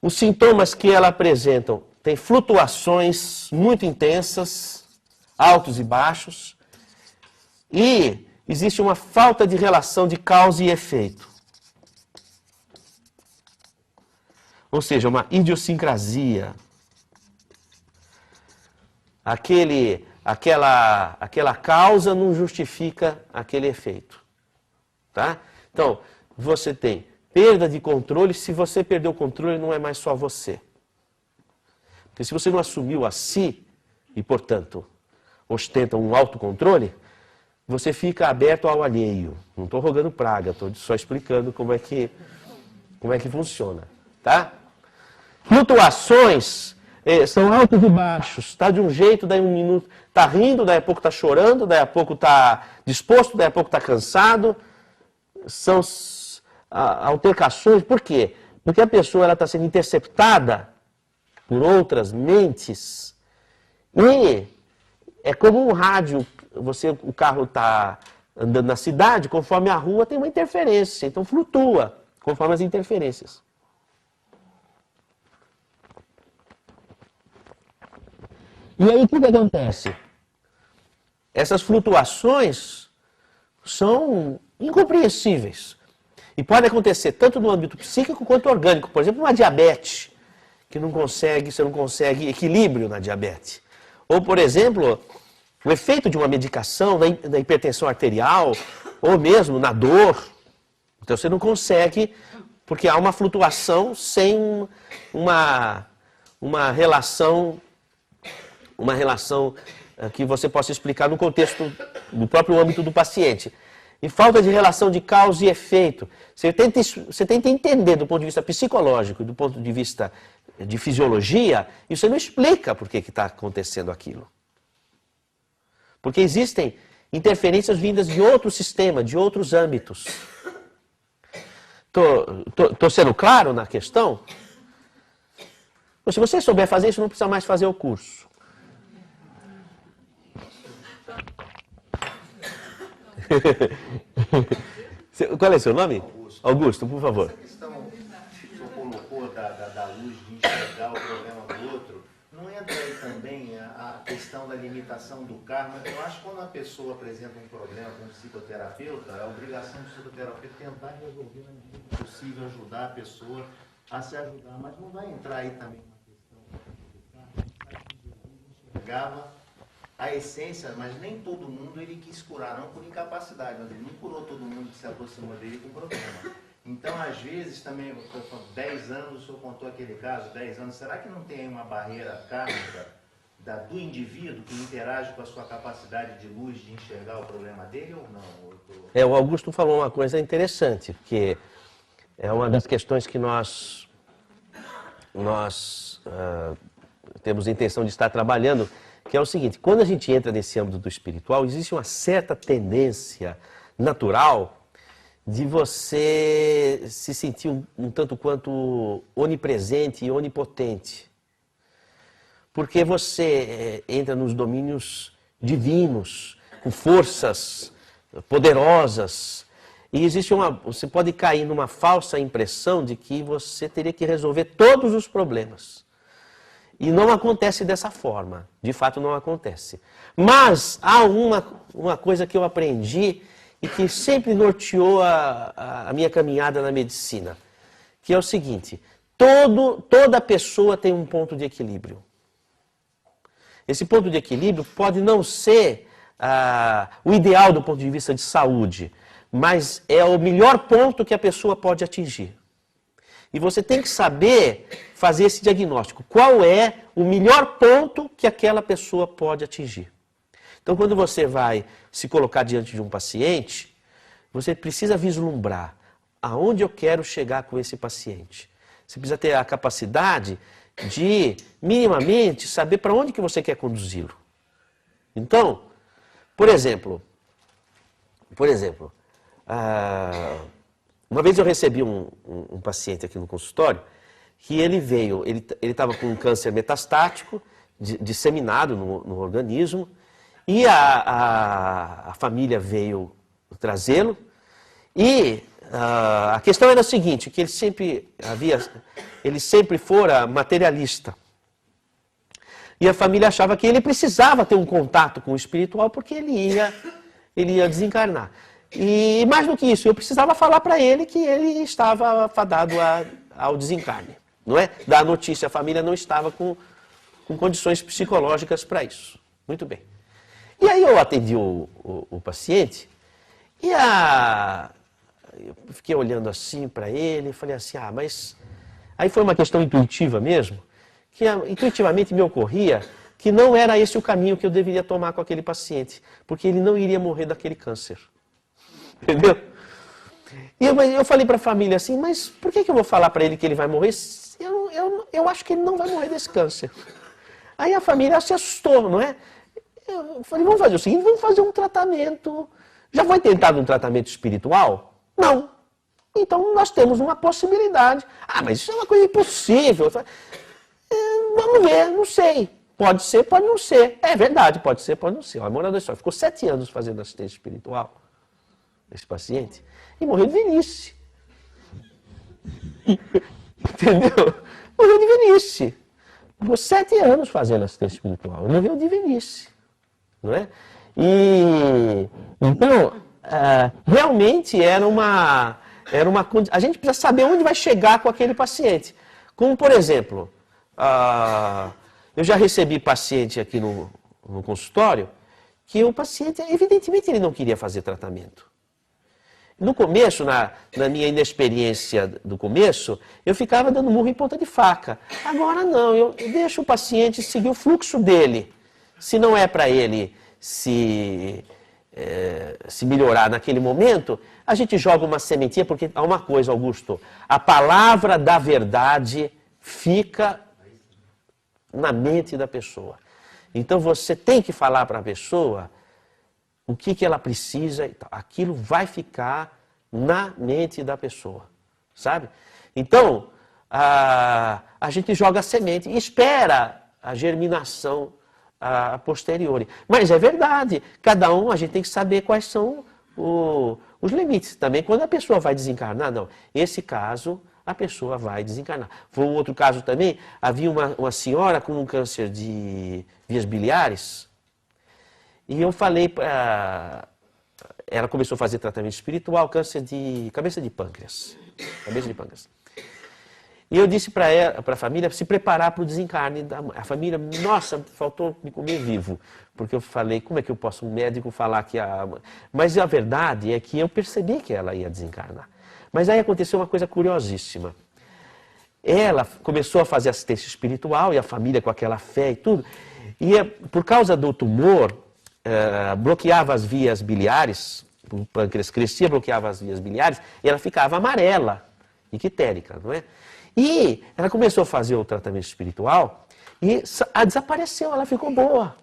os sintomas que ela apresenta têm flutuações muito intensas, altos e baixos, e existe uma falta de relação de causa e efeito. Ou seja, uma idiosincrasia. Aquela causa não justifica aquele efeito. Tá? Então, você tem perda de controle. Se você perdeu o controle, não é mais só você. Porque se você não assumiu a si, e portanto ostenta um autocontrole, você fica aberto ao alheio. Não estou rogando praga, estou só explicando como é que funciona. Tá? Flutuações são altos e baixos. Está de um jeito, daí um minuto está rindo, daí a pouco está chorando, daí a pouco está disposto, daí a pouco está cansado. São altercações. Por quê? Porque a pessoa está sendo interceptada por outras mentes e é como um rádio. O carro está andando na cidade, conforme a rua tem uma interferência, então flutua conforme as interferências. E aí o que acontece? Essas flutuações são incompreensíveis. E pode acontecer tanto no âmbito psíquico quanto orgânico. Por exemplo, uma diabetes, que você não consegue equilíbrio na diabetes. Ou, por exemplo, o efeito de uma medicação da hipertensão arterial, ou mesmo na dor. Então você não consegue, porque há uma flutuação sem uma relação que você possa explicar no contexto do próprio âmbito do paciente. E falta de relação de causa e efeito. Você tenta entender do ponto de vista psicológico e do ponto de vista de fisiologia, e você não explica por que está acontecendo aquilo. Porque existem interferências vindas de outro sistema, de outros âmbitos. Estou sendo claro na questão? Se você souber fazer isso, não precisa mais fazer o curso. Qual é o seu nome? Augusto, por favor. Essa questão que o senhor colocou da luz de enxergar o problema do outro, não entra aí também a questão da limitação do karma? Eu acho que quando a pessoa apresenta um problema com um psicoterapeuta, é a obrigação do psicoterapeuta tentar resolver na medida do possível, ajudar a pessoa a se ajudar. Mas não vai entrar aí também uma questão do karma? Enxergava a essência, mas nem todo mundo ele quis curar, não por incapacidade, mas ele não curou todo mundo que se aproximou dele com problema. Então, às vezes, também, 10 anos, o senhor contou aquele caso, 10 anos, será que não tem aí uma barreira kármica do indivíduo que interage com a sua capacidade de luz de enxergar o problema dele ou não? O Augusto falou uma coisa interessante, porque é uma das questões que nós temos a intenção de estar trabalhando, que é o seguinte: quando a gente entra nesse âmbito do espiritual, existe uma certa tendência natural de você se sentir um tanto quanto onipresente e onipotente. Porque você entra nos domínios divinos, com forças poderosas, e você pode cair numa falsa impressão de que você teria que resolver todos os problemas. E não acontece dessa forma, de fato não acontece. Mas há uma coisa que eu aprendi e que sempre norteou a minha caminhada na medicina, que é o seguinte: toda pessoa tem um ponto de equilíbrio. Esse ponto de equilíbrio pode não ser o ideal do ponto de vista de saúde, mas é o melhor ponto que a pessoa pode atingir. E você tem que saber fazer esse diagnóstico. Qual é o melhor ponto que aquela pessoa pode atingir? Então, quando você vai se colocar diante de um paciente, você precisa vislumbrar aonde eu quero chegar com esse paciente. Você precisa ter a capacidade de, minimamente, saber para onde que você quer conduzi-lo. Então, por exemplo, uma vez eu recebi um paciente aqui no consultório, que ele veio, ele estava com um câncer metastático, disseminado no organismo, e a família veio trazê-lo, e a questão era a seguinte, que ele sempre fora materialista. E a família achava que ele precisava ter um contato com o espiritual, porque ele ia desencarnar. E mais do que isso, eu precisava falar para ele que ele estava fadado ao desencarne. Não é? Dar a notícia, a família não estava com condições psicológicas para isso. Muito bem. E aí eu atendi o paciente e eu fiquei olhando assim para ele e falei assim, mas... Aí foi uma questão intuitiva mesmo, que intuitivamente me ocorria que não era esse o caminho que eu deveria tomar com aquele paciente, porque ele não iria morrer daquele câncer. Entendeu? E eu falei para a família assim, mas por que eu vou falar para ele que ele vai morrer? Eu acho que ele não vai morrer desse câncer. Aí a família se assustou, não é? Eu falei, vamos fazer o seguinte, vamos fazer um tratamento. Já foi tentado um tratamento espiritual? Não. Então nós temos uma possibilidade. Mas isso é uma coisa impossível. Eu falei, vamos ver, não sei. Pode ser, pode não ser. É verdade, pode ser, pode não ser. Olha, morador só ficou 7 anos fazendo assistência espiritual, esse paciente, e morreu de velhice. Entendeu? Morreu de velhice. Ficou 7 anos fazendo assistência espiritual, morreu de velhice. Não é? Então, realmente era uma... A gente precisa saber onde vai chegar com aquele paciente. Como, por exemplo, eu já recebi paciente aqui no consultório, que o paciente, evidentemente, ele não queria fazer tratamento. No começo, na minha inexperiência do começo, eu ficava dando murro em ponta de faca. Agora não, eu deixo o paciente seguir o fluxo dele. Se não é para ele se melhorar naquele momento, a gente joga uma sementinha, porque há uma coisa, Augusto, a palavra da verdade fica na mente da pessoa. Então você tem que falar para a pessoa o que ela precisa, e tal. Aquilo vai ficar na mente da pessoa, sabe? Então, a gente joga a semente e espera a germinação a posteriori. Mas é verdade, cada um, a gente tem que saber quais são os limites. Também quando a pessoa vai desencarnar, não, esse caso a pessoa vai desencarnar. Foi um outro caso também, havia uma senhora com um câncer de vias biliares, e eu falei para ela, começou a fazer tratamento espiritual, câncer de cabeça de pâncreas. Cabeça de pâncreas. E eu disse para a família se preparar para o desencarne. A família, nossa, faltou me comer vivo. Porque eu falei, como é que eu posso, um médico, falar que Mas a verdade é que eu percebi que ela ia desencarnar. Mas aí aconteceu uma coisa curiosíssima. Ela começou a fazer assistência espiritual, e a família com aquela fé e tudo. E por causa do tumor, bloqueava as vias biliares, o pâncreas crescia, bloqueava as vias biliares, e ela ficava amarela, ictérica, não é? E ela começou a fazer o tratamento espiritual e desapareceu, ela ficou boa.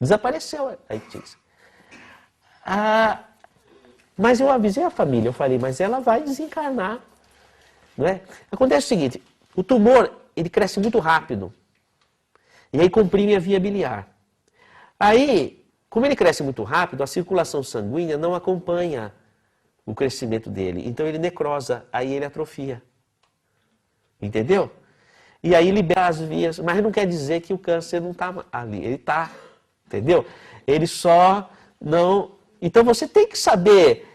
Desapareceu. Aí, mas eu avisei a família, eu falei, mas ela vai desencarnar. Não é? Acontece o seguinte, o tumor, ele cresce muito rápido. E aí comprime a via biliar. Aí, como ele cresce muito rápido, a circulação sanguínea não acompanha o crescimento dele. Então ele necrosa, aí ele atrofia. Entendeu? E aí libera as vias, mas não quer dizer que o câncer não está ali, ele está, entendeu? Ele só não... Então você tem que saber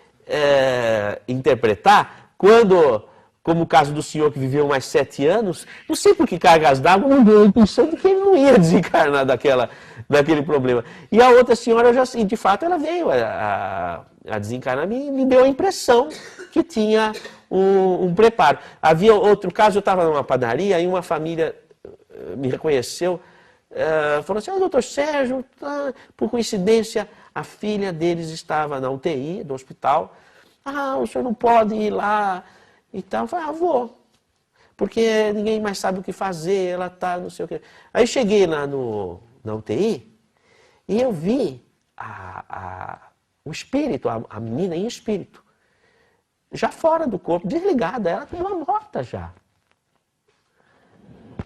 interpretar quando, como o caso do senhor que viveu mais 7 anos, não sei por que cargas d'água não deu a impressão de que ele não ia desencarnar daquele problema. E a outra senhora, de fato, ela veio a desencarnar, me deu a impressão que tinha um preparo. Havia outro caso, eu estava numa padaria e uma família me reconheceu, falou assim, doutor Sérgio, por coincidência, a filha deles estava na UTI do hospital Ah, o senhor não pode ir lá e tal. Eu falei, ah, vou. Porque ninguém mais sabe o que fazer, ela está não sei o quê. Aí cheguei lá na UTI e eu vi o espírito, a menina em espírito, já fora do corpo, desligada, ela estava morta já.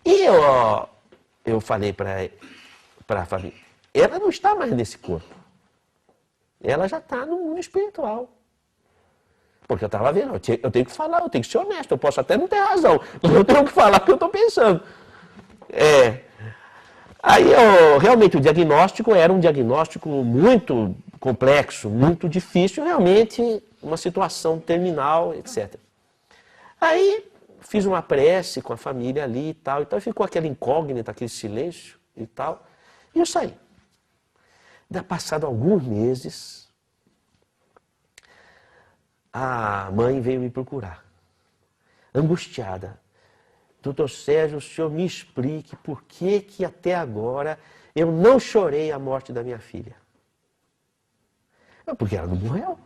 E eu falei para a família, ela não está mais nesse corpo. Ela já está no mundo espiritual. Porque eu estava vendo, eu tenho que falar, eu tenho que ser honesto, eu posso até não ter razão, mas eu tenho que falar o que eu estou pensando. Aí, realmente, o diagnóstico era um diagnóstico muito complexo, muito difícil, realmente uma situação terminal, etc. Aí, fiz uma prece com a família ali e tal, então ficou aquela incógnita, aquele silêncio e tal, e eu saí. Passado alguns meses, a mãe veio me procurar, angustiada. Doutor Sérgio, o senhor me explique por que até agora eu não chorei a morte da minha filha. Porque ela não morreu.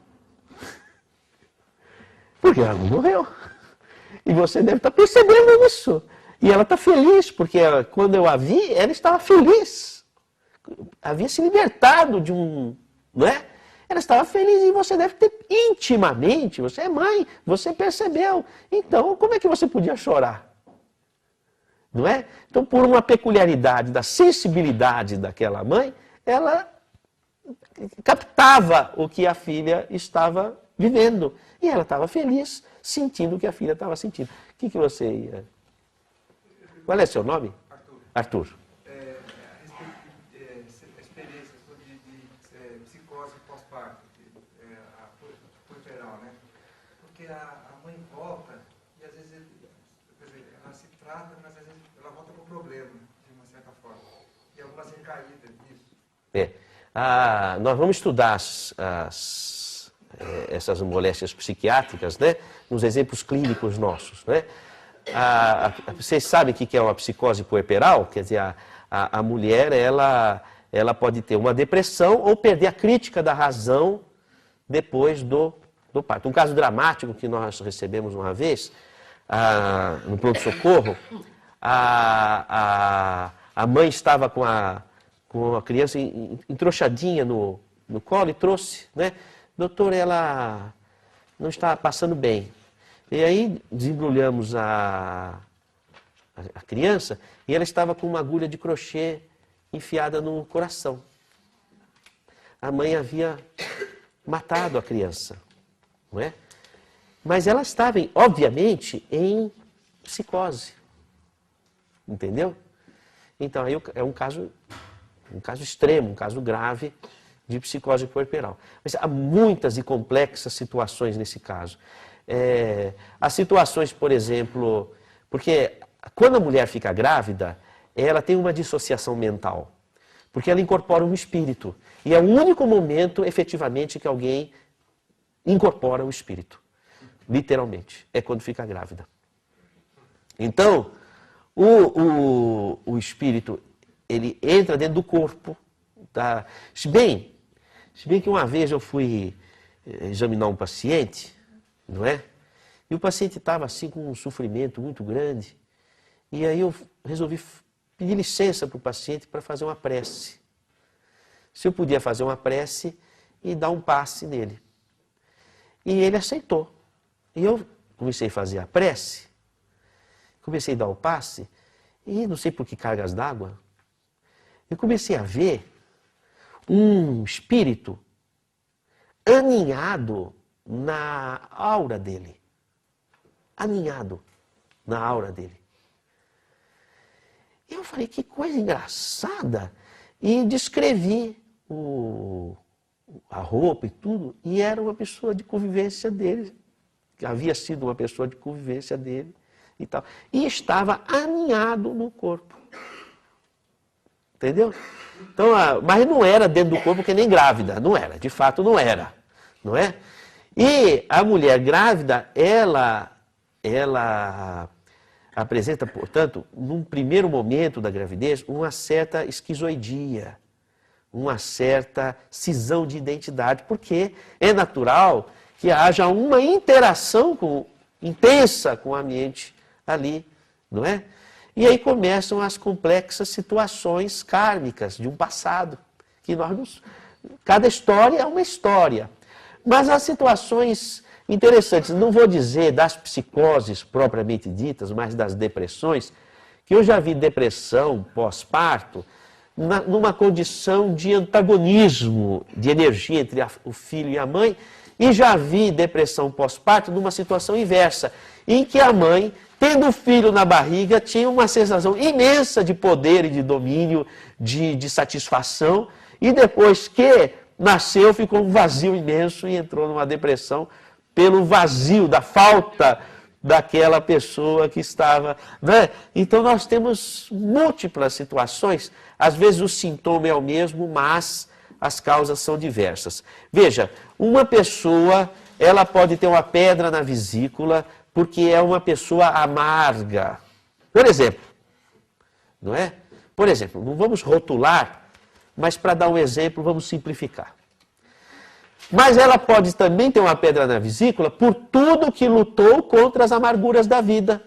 Porque ela não morreu. E você deve estar percebendo isso. E ela está feliz, porque quando eu a vi, ela estava feliz. Havia se libertado de não é? Ela estava feliz e você deve ter intimamente, você é mãe, você percebeu. Então, como é que você podia chorar? Não é? Então, por uma peculiaridade da sensibilidade daquela mãe, ela captava o que a filha estava vivendo. E ela estava feliz, sentindo o que a filha estava sentindo. O que você ia... Qual é seu nome? Arthur. A experiência de psicose pós-parto, puerperal, né? Porque a mãe volta e às vezes ela se trata, mas às vezes ela volta com problema, de uma certa forma. E algumas recaídas nisso. Nós vamos estudar essas moléstias psiquiátricas, né? Nos exemplos clínicos nossos, né? Vocês sabem o que é uma psicose puerperal? Quer dizer, a mulher, ela pode ter uma depressão ou perder a crítica da razão depois do parto. Um caso dramático que nós recebemos uma vez, no pronto-socorro, a mãe estava com a criança entrouxadinha no colo e trouxe, né? Doutor, ela não está passando bem. E aí desembrulhamos a criança e ela estava com uma agulha de crochê enfiada no coração. A mãe havia matado a criança, não é? Mas ela estava, obviamente, em psicose. Entendeu? Então, aí é um caso extremo, um caso grave de psicose puerperal. Mas há muitas e complexas situações nesse caso. As situações, por exemplo, porque quando a mulher fica grávida, ela tem uma dissociação mental, porque ela incorpora um espírito. E é o único momento, efetivamente, que alguém incorpora o espírito. Literalmente. É quando fica grávida. Então, o espírito, ele entra dentro do corpo. Tá? Se bem que uma vez eu fui examinar um paciente, não é? E o paciente estava assim com um sofrimento muito grande. E aí eu resolvi pedir licença para o paciente para fazer uma prece. Se eu podia fazer uma prece e dar um passe nele. E ele aceitou. E eu comecei a fazer a prece, comecei a dar o passe, e não sei por que cargas d'água, eu comecei a ver um espírito aninhado na aura dele. Aninhado na aura dele. Eu falei, que coisa engraçada. E descrevi a roupa e tudo, e era uma pessoa de convivência dele. Havia sido uma pessoa de convivência dele e tal. E estava aninhado no corpo. Entendeu? Então, mas não era dentro do corpo que nem grávida. Não era, de fato não era. Não é? E a mulher grávida, ela apresenta, portanto, num primeiro momento da gravidez, uma certa esquizoidia, uma certa cisão de identidade, porque é natural que haja uma interação intensa com o ambiente ali, não é? E aí começam as complexas situações kármicas de um passado, que cada história é uma história. Mas as situações interessantes, não vou dizer das psicoses propriamente ditas, mas das depressões, que eu já vi depressão pós-parto numa condição de antagonismo de energia entre o filho e a mãe, e já vi depressão pós-parto numa situação inversa, em que a mãe, tendo o filho na barriga, tinha uma sensação imensa de poder e de domínio, de satisfação, e depois que nasceu, ficou um vazio imenso e entrou numa depressão pelo vazio, da falta daquela pessoa que estava... Né? Então nós temos múltiplas situações, às vezes o sintoma é o mesmo, mas as causas são diversas. Veja, uma pessoa, ela pode ter uma pedra na vesícula porque é uma pessoa amarga. Por exemplo, não é? Por exemplo, não vamos rotular, mas para dar um exemplo, vamos simplificar. Mas ela pode também ter uma pedra na vesícula por tudo que lutou contra as amarguras da vida.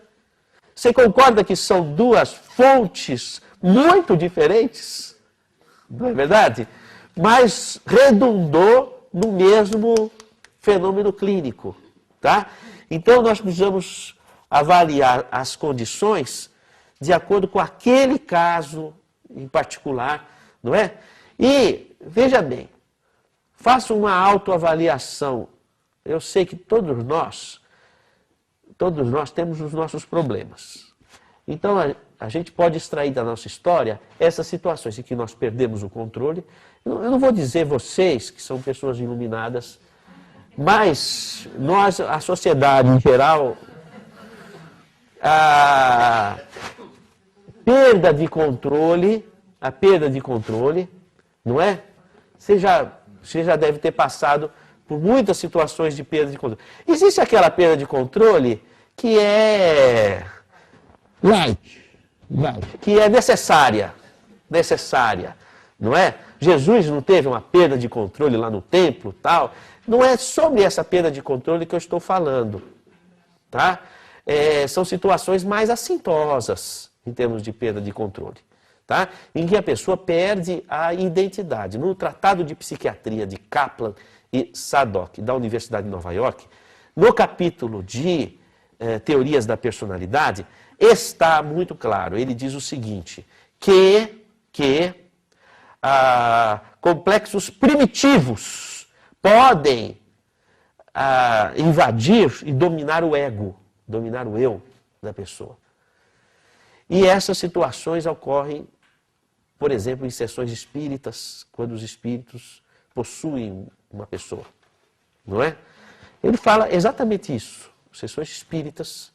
Você concorda que são duas fontes muito diferentes? Não é verdade? Mas redundou no mesmo fenômeno clínico, tá? Então nós precisamos avaliar as condições de acordo com aquele caso em particular, não é? E, veja bem, faça uma autoavaliação. Eu sei que todos nós temos os nossos problemas. Então, a gente pode extrair da nossa história essas situações em que nós perdemos o controle. Eu não vou dizer vocês, que são pessoas iluminadas, mas nós, a sociedade em geral, a perda de controle, não é? Você já deve ter passado por muitas situações de perda de controle. Existe aquela perda de controle que é light, que é necessária, não é? Jesus não teve uma perda de controle lá no templo, tal. Não é sobre essa perda de controle que eu estou falando, tá? São situações mais assintosas em termos de perda de controle. Tá? Em que a pessoa perde a identidade. No Tratado de Psiquiatria de Kaplan e Sadok, da Universidade de Nova York, no capítulo de Teorias da Personalidade, está muito claro. Ele diz o seguinte, que complexos primitivos podem invadir e dominar o ego, dominar o eu da pessoa. E essas situações ocorrem, por exemplo, em sessões espíritas, quando os espíritos possuem uma pessoa, não é? Ele fala exatamente isso, sessões espíritas.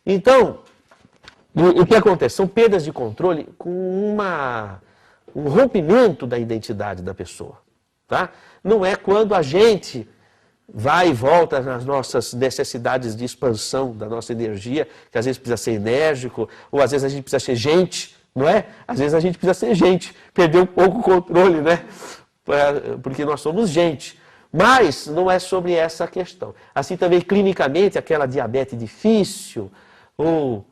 Então, o que acontece? São perdas de controle com um rompimento da identidade da pessoa, tá? Não é quando a gente vai e volta nas nossas necessidades de expansão da nossa energia, que às vezes precisa ser enérgico, ou às vezes a gente precisa ser gente, não é? Às vezes a gente precisa ser gente, perder um pouco o controle, né? Porque nós somos gente. Mas não é sobre essa questão. Assim também, clinicamente, aquela diabetes difícil, ou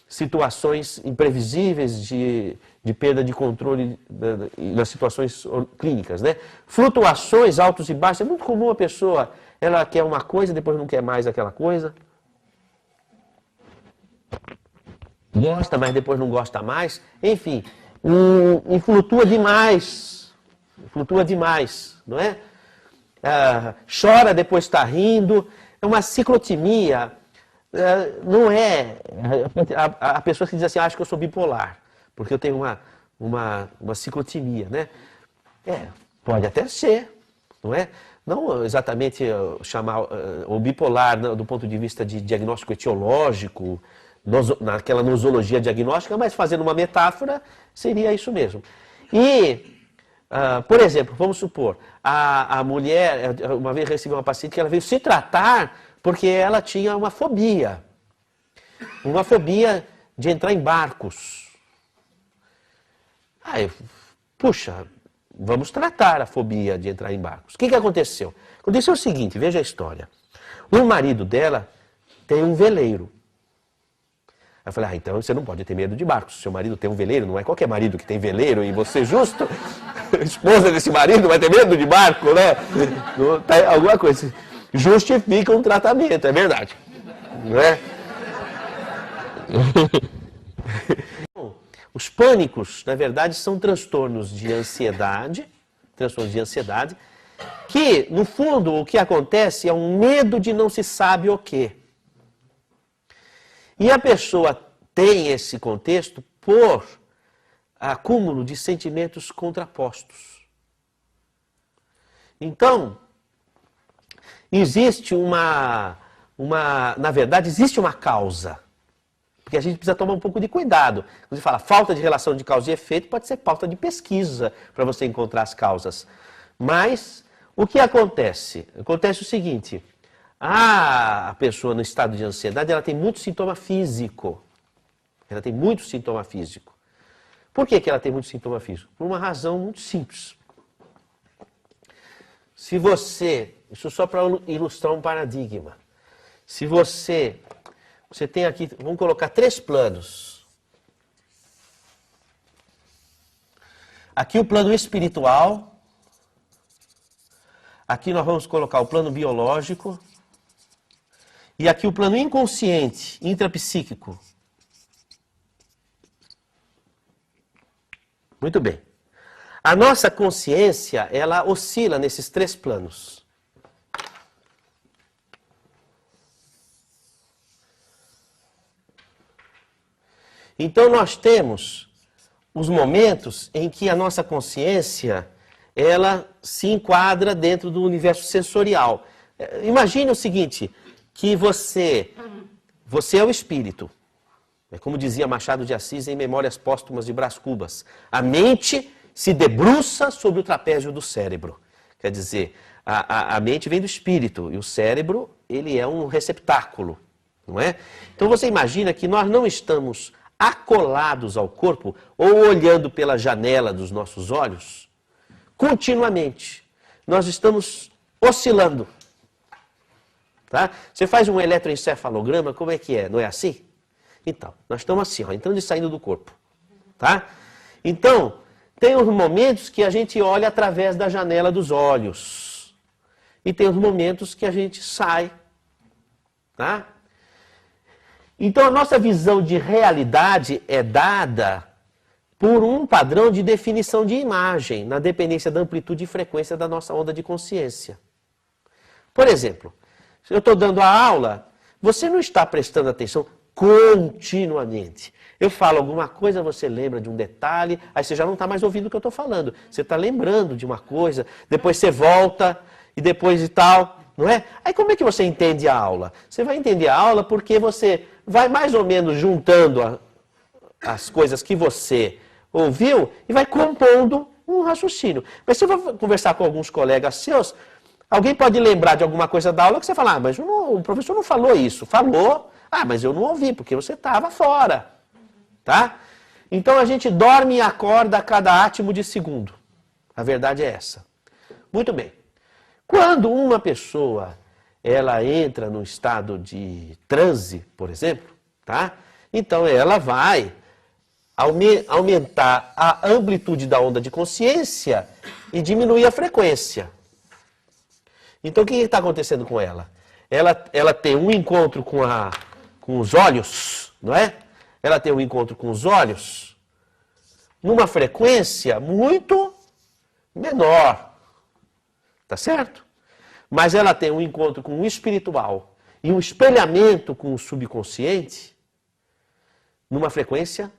situações imprevisíveis de perda de controle nas situações clínicas, né? Flutuações altos e baixos. É muito comum a pessoa, ela quer uma coisa, depois não quer mais aquela coisa. Gosta, mas depois não gosta mais. Enfim, e flutua demais, não é? Chora, depois está rindo. É uma ciclotimia. Não é... A pessoa que diz assim, acho que eu sou bipolar, porque eu tenho uma ciclotimia, né? Pode até ser, não é? Não exatamente chamar o bipolar do ponto de vista de diagnóstico etiológico, naquela nosologia diagnóstica, mas fazendo uma metáfora, seria isso mesmo. E, por exemplo, vamos supor, a mulher, uma vez recebi uma paciente que ela veio se tratar porque ela tinha uma fobia de entrar em barcos. Puxa, vamos tratar a fobia de entrar em barcos. O que aconteceu? Aconteceu o seguinte, veja a história. O marido dela tem um veleiro. Aí eu falei, então você não pode ter medo de barcos. Seu marido tem um veleiro, não é qualquer marido que tem veleiro, e você justo, esposa desse marido, vai ter medo de barco, né? Alguma coisa. Justifica um tratamento, é verdade. Não é? Os pânicos, na verdade, são transtornos de ansiedade, que, no fundo, o que acontece é um medo de não se sabe o quê. E a pessoa tem esse contexto por acúmulo de sentimentos contrapostos. Então, existe na verdade, existe uma causa. Porque a gente precisa tomar um pouco de cuidado. Quando você fala falta de relação de causa e efeito, pode ser falta de pesquisa para você encontrar as causas. Mas, o que acontece? Acontece o seguinte, a pessoa no estado de ansiedade, ela tem muito sintoma físico. Ela tem muito sintoma físico. Por que ela tem muito sintoma físico? Por uma razão muito simples. Se você, isso só para ilustrar um paradigma, se você tem aqui, vamos colocar 3 planos. Aqui o plano espiritual, aqui nós vamos colocar o plano biológico, e aqui o plano inconsciente, intrapsíquico. Muito bem. A nossa consciência, ela oscila nesses 3 planos. Então nós temos os momentos em que a nossa consciência, ela se enquadra dentro do universo sensorial. Imagine o seguinte, que você é o espírito. É como dizia Machado de Assis em Memórias Póstumas de Brás Cubas. A mente se debruça sobre o trapézio do cérebro. Quer dizer, a mente vem do espírito e o cérebro, ele é um receptáculo, não é? Então você imagina que nós não estamos acolados ao corpo ou olhando pela janela dos nossos olhos continuamente. Nós estamos oscilando. Tá? Você faz um eletroencefalograma, como é que é? Não é assim? Então, nós estamos assim, ó, entrando e saindo do corpo. Tá? Então, tem os momentos que a gente olha através da janela dos olhos. E tem os momentos que a gente sai. Tá? Então, a nossa visão de realidade é dada por um padrão de definição de imagem, na dependência da amplitude e frequência da nossa onda de consciência. Por exemplo, se eu estou dando a aula, você não está prestando atenção continuamente. Eu falo alguma coisa, você lembra de um detalhe, aí você já não está mais ouvindo o que eu estou falando. Você está lembrando de uma coisa, depois você volta e depois e tal, não é? Aí como é que você entende a aula? Você vai entender a aula porque você vai mais ou menos juntando as coisas que você ouviu e vai compondo um raciocínio. Mas se eu vou conversar com alguns colegas seus, alguém pode lembrar de alguma coisa da aula que você fala, mas o professor não falou isso. Falou, mas eu não ouvi, porque você estava fora. Tá? Então a gente dorme e acorda a cada átimo de segundo. A verdade é essa. Muito bem. Quando uma pessoa ela entra num estado de transe, por exemplo, tá? Então ela vai aumentar a amplitude da onda de consciência e diminuir a frequência. Então o que está acontecendo com ela? Ela tem um encontro com os olhos, não é? Ela tem um encontro com os olhos numa frequência muito menor. Tá certo? Mas ela tem um encontro com o espiritual e um espelhamento com o subconsciente numa frequência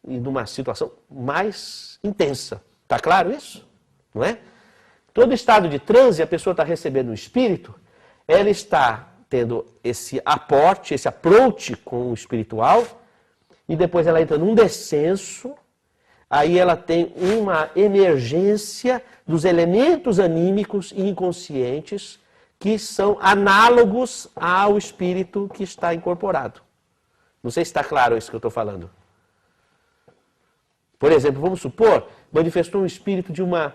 e numa situação mais intensa. Tá claro isso? Não é? Todo estado de transe, a pessoa está recebendo um espírito, ela está tendo esse aporte, esse approach com o espiritual, e depois ela entra num descenso, aí ela tem uma emergência dos elementos anímicos e inconscientes que são análogos ao espírito que está incorporado. Não sei se está claro isso que eu estou falando. Por exemplo, vamos supor, manifestou um espírito de uma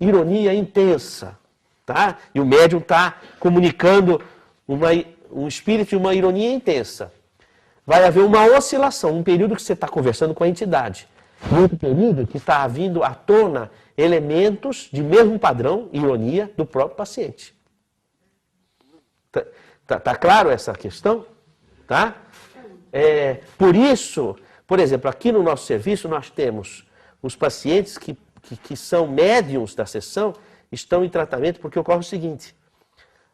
ironia intensa, tá? E o médium está comunicando um espírito e uma ironia intensa. Vai haver uma oscilação, um período que você está conversando com a entidade. E outro período que está vindo à tona elementos de mesmo padrão, ironia, do próprio paciente. Tá claro essa questão? Tá? Por isso, por exemplo, aqui no nosso serviço nós temos os pacientes que são médiums da sessão, estão em tratamento porque ocorre o seguinte,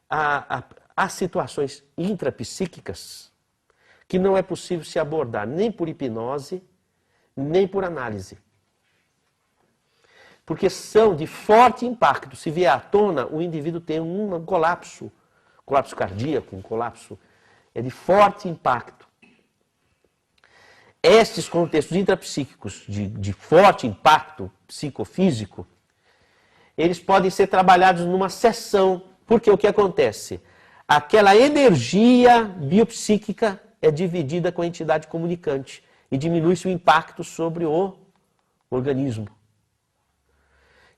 há situações intrapsíquicas que não é possível se abordar nem por hipnose, nem por análise. Porque são de forte impacto. Se vier à tona, o indivíduo tem um colapso cardíaco, um colapso de forte impacto. Estes contextos intrapsíquicos de forte impacto psicofísico, eles podem ser trabalhados numa sessão, porque o que acontece? Aquela energia biopsíquica é dividida com a entidade comunicante e diminui-se o impacto sobre o organismo.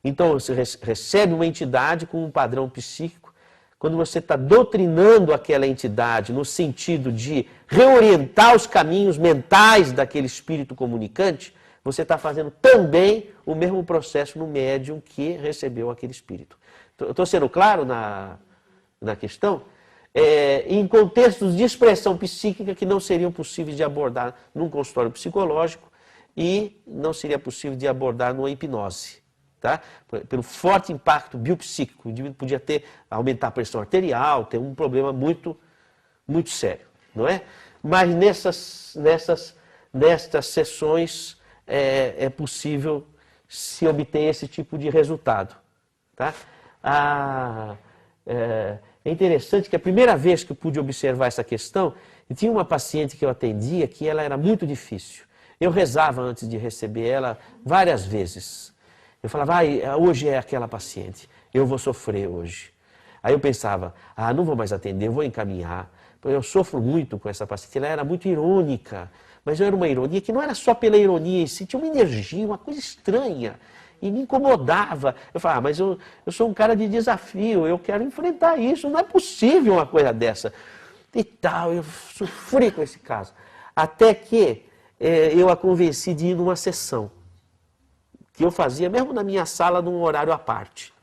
Então, você recebe uma entidade com um padrão psíquico, quando você está doutrinando aquela entidade no sentido de reorientar os caminhos mentais daquele espírito comunicante, você está fazendo também o mesmo processo no médium que recebeu aquele espírito. Estou sendo claro na questão? Em contextos de expressão psíquica que não seriam possíveis de abordar num consultório psicológico e não seria possível de abordar numa hipnose. Tá? Pelo forte impacto biopsíquico, o indivíduo podia aumentar a pressão arterial, ter um problema muito, muito sério, não é? Mas nestas sessões é possível se obter esse tipo de resultado. Tá? É interessante que a primeira vez que eu pude observar essa questão, tinha uma paciente que eu atendia que ela era muito difícil. Eu rezava antes de receber ela várias vezes. Eu falava, hoje é aquela paciente, eu vou sofrer hoje. Aí eu pensava, não vou mais atender, eu vou encaminhar. Eu sofro muito com essa paciente, ela era muito irônica, mas era uma ironia que não era só pela ironia em si, tinha uma energia, uma coisa estranha, e me incomodava. Eu falava, mas eu sou um cara de desafio, eu quero enfrentar isso, não é possível uma coisa dessa. E tal, eu sofri com esse caso. Até que eu a convenci de ir numa sessão. Que eu fazia mesmo na minha sala num horário à parte.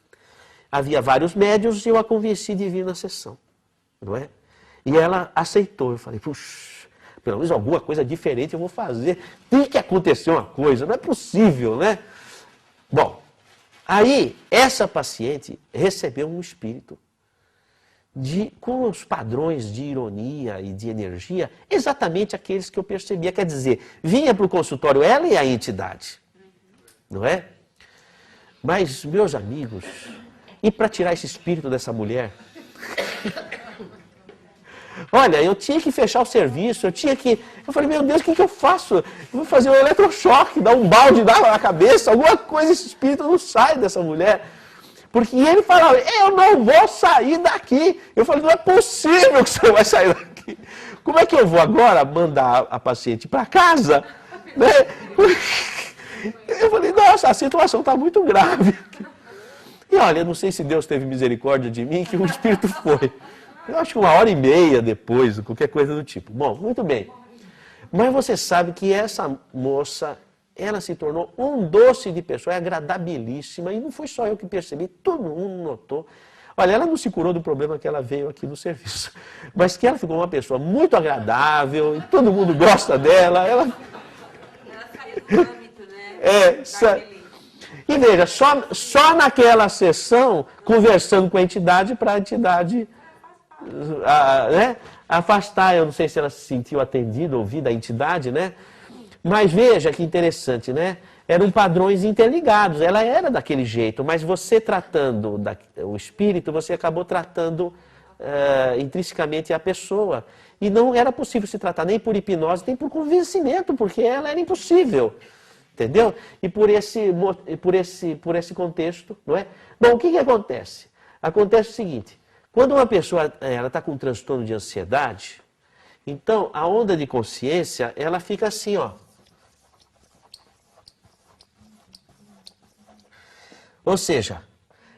Havia vários médiuns e eu a convenci de vir na sessão, não é? E ela aceitou. Eu falei, puxa, pelo menos alguma coisa diferente eu vou fazer. Tem que acontecer uma coisa, não é possível, né? Bom, aí essa paciente recebeu um espírito com os padrões de ironia e de energia, exatamente aqueles que eu percebia. Quer dizer, vinha para o consultório ela e a entidade. Não é? Mas, meus amigos, e para tirar esse espírito dessa mulher? Olha, eu tinha que fechar o serviço, eu falei, meu Deus, o que eu faço? Eu vou fazer um eletrochoque, dar um balde na cabeça, alguma coisa, esse espírito não sai dessa mulher. Porque ele falava, eu não vou sair daqui. Eu falei, não é possível que você vai sair daqui. Como é que eu vou agora mandar a paciente para casa? Né? Eu falei, nossa, a situação está muito grave. E olha, eu não sei se Deus teve misericórdia de mim, que o espírito foi. Eu acho que 1h30 depois, qualquer coisa do tipo. Bom, muito bem. Mas você sabe que essa moça, ela se tornou um doce de pessoa, é agradabilíssima, e não foi só eu que percebi, todo mundo notou. Olha, ela não se curou do problema que ela veio aqui no serviço, mas que ela ficou uma pessoa muito agradável, e todo mundo gosta dela. Ela saiu do âmbito, né? E veja, só naquela sessão, conversando com a entidade, para a entidade afastar. Eu não sei se ela se sentiu atendida, ouvida, a entidade, né? Mas veja que interessante, né? Eram padrões interligados, ela era daquele jeito, mas você tratando o espírito, você acabou tratando intrinsecamente a pessoa. E não era possível se tratar nem por hipnose, nem por convencimento, porque ela era impossível. Entendeu? E por esse contexto, não é? Bom, o que acontece? Acontece o seguinte, quando uma pessoa está com um transtorno de ansiedade, então a onda de consciência, ela fica assim, ó. Ou seja,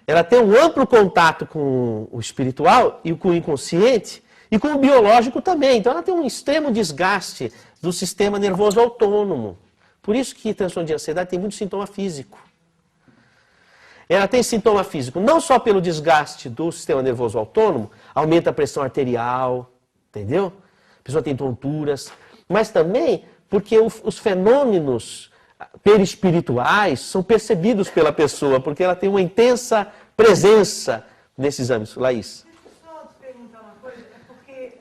ela tem um amplo contato com o espiritual e com o inconsciente e com o biológico também. Então ela tem um extremo desgaste do sistema nervoso autônomo. Por isso que transtorno de ansiedade tem muito sintoma físico. Ela tem sintoma físico não só pelo desgaste do sistema nervoso autônomo, aumenta a pressão arterial, entendeu? A pessoa tem tonturas, mas também porque os fenômenos perispirituais são percebidos pela pessoa, porque ela tem uma intensa presença nesses âmbitos. Laís. Deixa eu só te perguntar uma coisa, é porque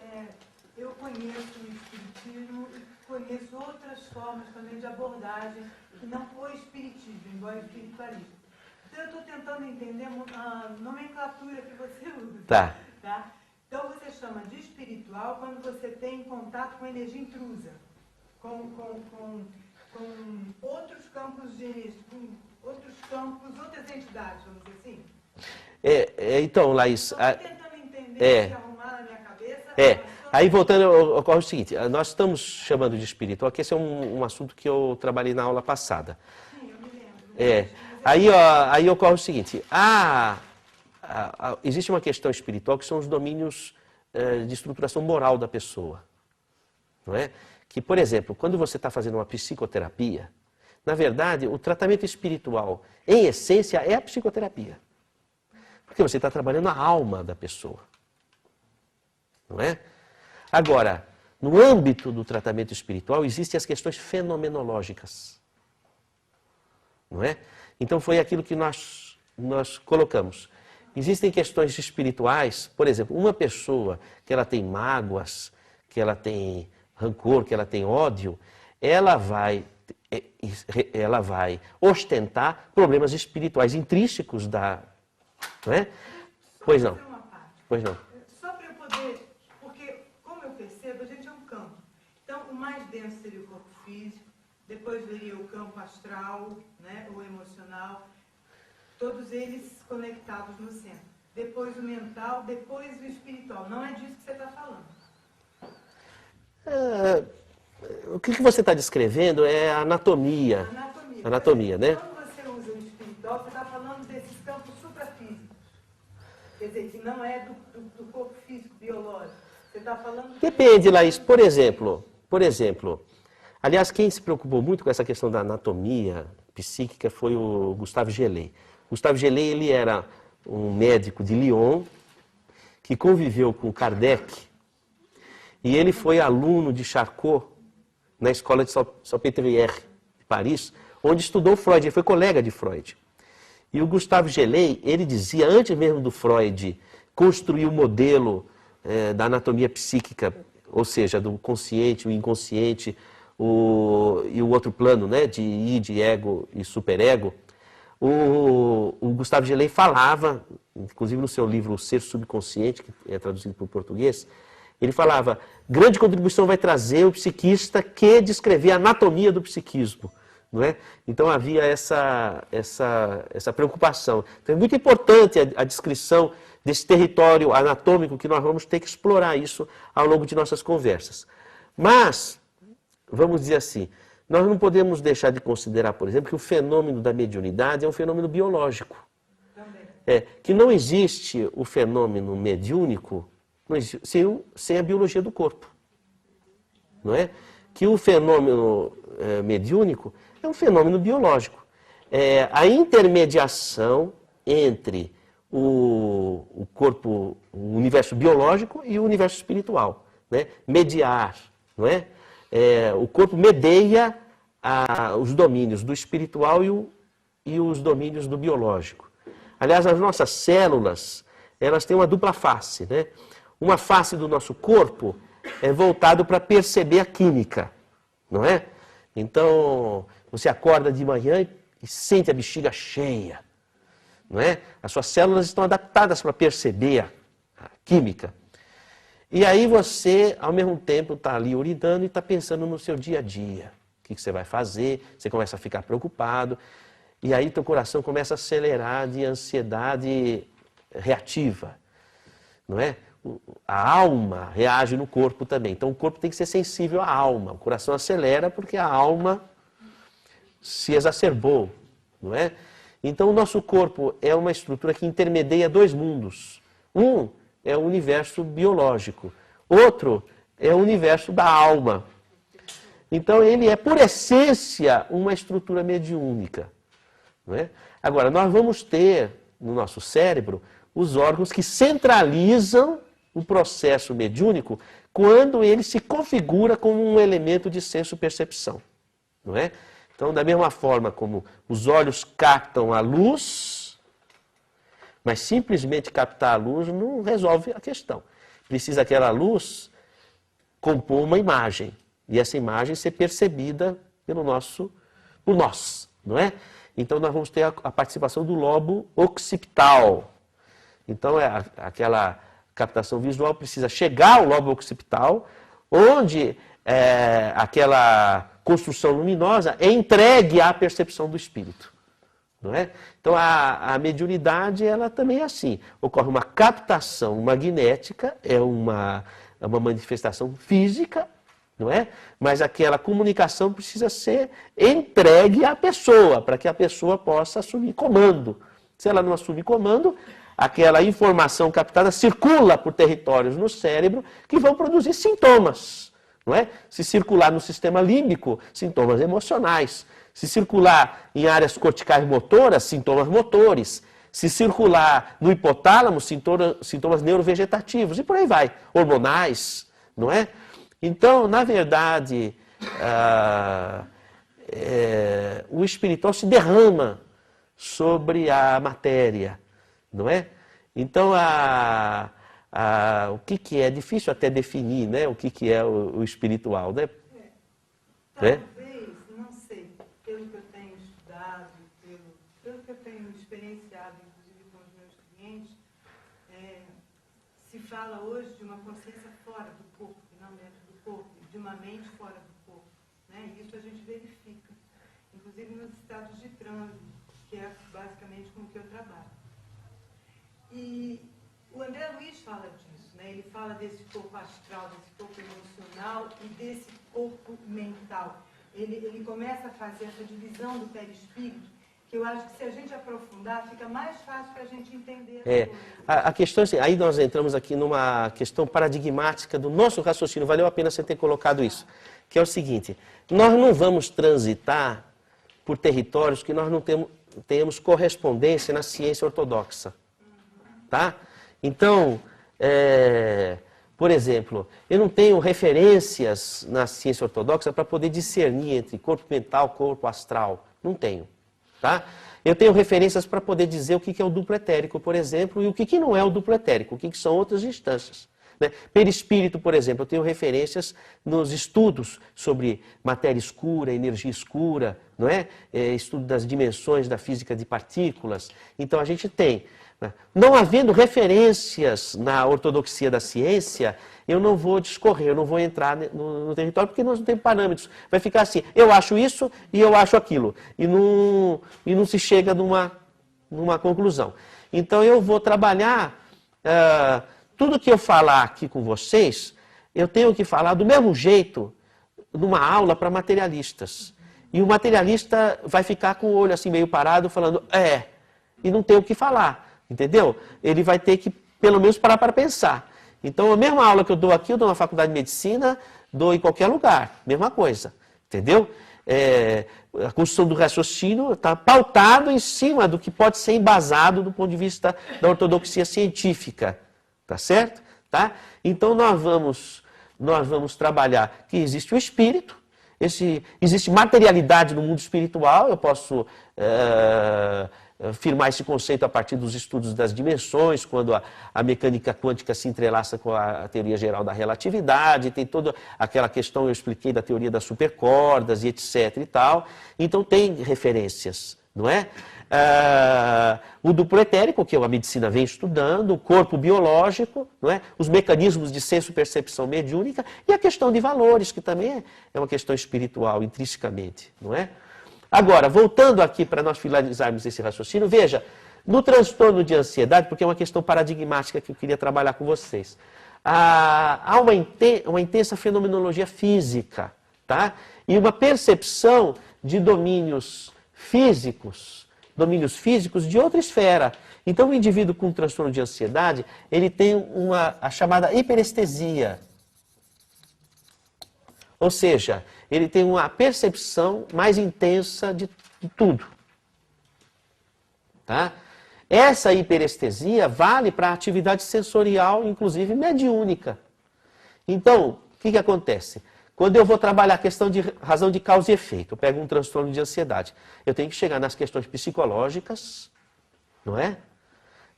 eu conheço o espiritismo e conheço outras formas também de abordagem, que não o espiritismo, embora o espiritualismo. Então eu estou tentando entender a nomenclatura que você usa. Tá. Então você chama de espiritual quando você tem contato com energia intrusa, com outros campos de energia, com outros campos, outras entidades, vamos dizer assim? Então, Laís... Estou tentando entender, se arrumar na minha cabeça... Aí, voltando, ocorre o seguinte, nós estamos chamando de espiritual, que esse é um assunto que eu trabalhei na aula passada. Sim, eu me lembro. Aí ocorre o seguinte, existe uma questão espiritual que são os domínios de estruturação moral da pessoa, não é? Que, por exemplo, quando você está fazendo uma psicoterapia, na verdade, o tratamento espiritual, em essência, é a psicoterapia. Porque você está trabalhando a alma da pessoa, não é? Agora, no âmbito do tratamento espiritual, existem as questões fenomenológicas, não é? Então, foi aquilo que nós colocamos. Existem questões espirituais, por exemplo, uma pessoa que ela tem mágoas, que ela tem rancor, que ela tem ódio, ela vai ostentar problemas espirituais intrínsecos da... Não é? Pois não. Pois não. Só para eu poder... Porque, como eu percebo, a gente é um campo. Então, o mais denso seria o corpo físico, depois viria o campo astral, né, o emocional, todos eles conectados no centro. Depois o mental, depois o espiritual. Não é disso que você está falando. O que você está descrevendo é a anatomia. Anatomia, né? Quando você usa o espiritual, você está falando desses campos suprafísicos. Quer dizer, que não é do corpo físico, biológico. Você está falando... Depende, Laís. Por exemplo, aliás, quem se preocupou muito com essa questão da anatomia psíquica foi o Gustave Gelée. Gustave Gelée, ele era um médico de Lyon que conviveu com Kardec e ele foi aluno de Charcot na escola de Salpêtrière, de Paris, onde estudou Freud, ele foi colega de Freud. E o Gustave Gelée, ele dizia, antes mesmo do Freud construir o modelo da anatomia psíquica, ou seja, do consciente, o inconsciente, e o outro plano, né, de id, ego e superego, o Gustave Gelée falava, inclusive no seu livro O Ser Subconsciente, que é traduzido para o português, ele falava, grande contribuição vai trazer o psiquista que descrever a anatomia do psiquismo. Não é? Então havia essa preocupação. Então é muito importante a descrição desse território anatômico que nós vamos ter que explorar isso ao longo de nossas conversas. Mas, vamos dizer assim, nós não podemos deixar de considerar, por exemplo, que o fenômeno da mediunidade é um fenômeno biológico. Que não existe o fenômeno mediúnico sem a biologia do corpo. Não é? Que o fenômeno mediúnico é um fenômeno biológico. A intermediação entre o corpo, o universo biológico e o universo espiritual. Né? Mediar, não é? O corpo medeia os domínios do espiritual e os domínios do biológico. Aliás, as nossas células, elas têm uma dupla face, né? Uma face do nosso corpo é voltado para perceber a química, não é? Então, você acorda de manhã e sente a bexiga cheia, não é? As suas células estão adaptadas para perceber a química. E aí você, ao mesmo tempo, está ali urinando e está pensando no seu dia a dia. O que você vai fazer, você começa a ficar preocupado, e aí teu coração começa a acelerar de ansiedade reativa, não é? A alma reage no corpo também. Então o corpo tem que ser sensível à alma. O coração acelera porque a alma se exacerbou, não é? Então, o nosso corpo é uma estrutura que intermedia dois mundos. Um é o universo biológico, outro é o universo da alma. Então, ele é, por essência, uma estrutura mediúnica. Não é? Agora, nós vamos ter no nosso cérebro os órgãos que centralizam o processo mediúnico quando ele se configura como um elemento de senso-percepção. Não é? Então, da mesma forma como os olhos captam a luz, mas simplesmente captar a luz não resolve a questão. Precisa aquela luz compor uma imagem, e essa imagem ser percebida por nós, não é? Então, nós vamos ter a participação do lobo occipital. Então, aquela captação visual precisa chegar ao lobo occipital, onde aquela construção luminosa é entregue à percepção do espírito. Não é? Então, a mediunidade, ela também é assim. Ocorre uma captação magnética, é uma manifestação física, não é? Mas aquela comunicação precisa ser entregue à pessoa, para que a pessoa possa assumir comando. Se ela não assume comando, aquela informação captada circula por territórios no cérebro que vão produzir sintomas. Não é? Se circular no sistema límbico, sintomas emocionais. Se circular em áreas corticais motoras, sintomas motores. Se circular no hipotálamo, sintomas neurovegetativos. E por aí vai. Hormonais, não é? Então, na verdade, o espiritual se derrama sobre a matéria, não é? Então, o que é difícil até definir, né? O que é o espiritual, né? Talvez, não sei, pelo que eu tenho estudado, pelo que eu tenho experienciado, inclusive com os meus clientes, se fala hoje de uma consciência fora do corpo, e não dentro do corpo, de uma mente fora do corpo, né? E isso a gente verifica, inclusive nos estados de transe, que é basicamente com o que eu trabalho. E o André Luiz fala disso, né? Ele fala desse corpo astral, desse corpo emocional e desse corpo mental. Ele começa a fazer essa divisão do perispírito, que eu acho que se a gente aprofundar, fica mais fácil para a gente entender. A questão é assim, aí nós entramos aqui numa questão paradigmática do nosso raciocínio, valeu a pena você ter colocado isso, que é o seguinte, nós não vamos transitar por territórios que nós não tenhamos correspondência na ciência ortodoxa. Tá? Então, por exemplo, eu não tenho referências na ciência ortodoxa para poder discernir entre corpo mental e corpo astral. Não tenho. Tá? Eu tenho referências para poder dizer o que é o duplo etérico, por exemplo, e o que não é o duplo etérico, o que são outras instâncias. Né? Perispírito, por exemplo, eu tenho referências nos estudos sobre matéria escura, energia escura, não é? Estudo das dimensões da física de partículas. Então, a gente tem. Não havendo referências na ortodoxia da ciência, eu não vou discorrer, eu não vou entrar no território, porque nós não temos parâmetros. Vai ficar assim, eu acho isso e eu acho aquilo. E não se chega numa conclusão. Então, eu vou trabalhar, tudo que eu falar aqui com vocês, eu tenho que falar do mesmo jeito numa aula para materialistas. E o materialista vai ficar com o olho assim meio parado, falando, e não tem o que falar. Entendeu? Ele vai ter que, pelo menos, parar para pensar. Então, a mesma aula que eu dou aqui, eu dou na faculdade de medicina, dou em qualquer lugar. Mesma coisa. Entendeu? A construção do raciocínio está pautado em cima do que pode ser embasado do ponto de vista da ortodoxia científica. Tá certo? Tá? Então, nós vamos trabalhar que existe o espírito, existe materialidade no mundo espiritual, eu posso firmar esse conceito a partir dos estudos das dimensões, quando a mecânica quântica se entrelaça com a teoria geral da relatividade, tem toda aquela questão, eu expliquei, da teoria das supercordas e etc. e tal. Então tem referências, não é? O duplo etérico, que a medicina vem estudando, o corpo biológico, não é? Os mecanismos de senso-percepção mediúnica e a questão de valores, que também é uma questão espiritual, intrinsecamente, não é? Agora, voltando aqui para nós finalizarmos esse raciocínio, veja, no transtorno de ansiedade, porque é uma questão paradigmática que eu queria trabalhar com vocês, há uma intensa fenomenologia física, tá? E uma percepção de domínios físicos domínios físicos de outra esfera. Então, o indivíduo com transtorno de ansiedade, ele tem a chamada hiperestesia. Ou seja, ele tem uma percepção mais intensa de tudo. Tá? Essa hiperestesia vale para a atividade sensorial, inclusive mediúnica. Então, o que acontece? Quando eu vou trabalhar a questão de razão de causa e efeito, eu pego um transtorno de ansiedade, eu tenho que chegar nas questões psicológicas, não é?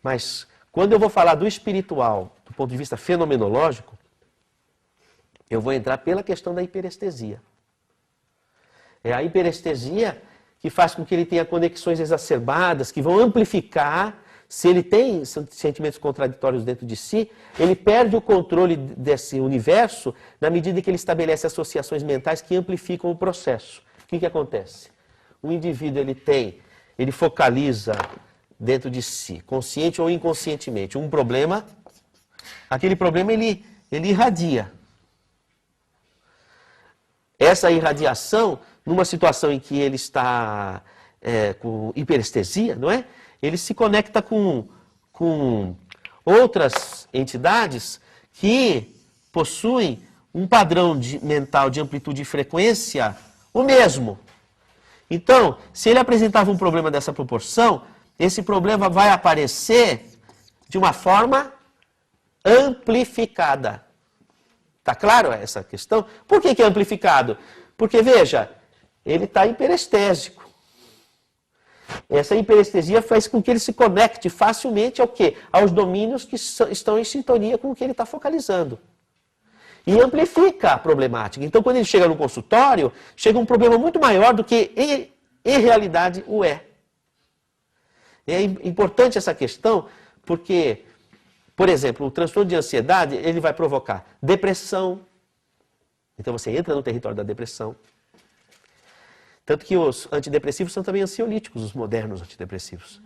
Mas quando eu vou falar do espiritual, do ponto de vista fenomenológico, eu vou entrar pela questão da hiperestesia. É a hiperestesia que faz com que ele tenha conexões exacerbadas, que vão amplificar. Se ele tem sentimentos contraditórios dentro de si, ele perde o controle desse universo na medida em que ele estabelece associações mentais que amplificam o processo. O que acontece? O indivíduo ele focaliza dentro de si, consciente ou inconscientemente, um problema. Aquele problema ele irradia. Essa irradiação, numa situação em que ele está com hiperestesia, não é? Ele se conecta com outras entidades que possuem um padrão mental de amplitude e frequência o mesmo. Então, se ele apresentava um problema dessa proporção, esse problema vai aparecer de uma forma amplificada. Está claro essa questão? Por que é amplificado? Porque, veja, ele está hiperestésico. Essa hiperestesia faz com que ele se conecte facilmente ao quê? Aos domínios que estão em sintonia com o que ele está focalizando. E amplifica a problemática. Então, quando ele chega no consultório, chega um problema muito maior do que em realidade o é. É importante essa questão porque, por exemplo, o transtorno de ansiedade, ele vai provocar depressão. Então, você entra no território da depressão. Tanto que os antidepressivos são também ansiolíticos, os modernos antidepressivos.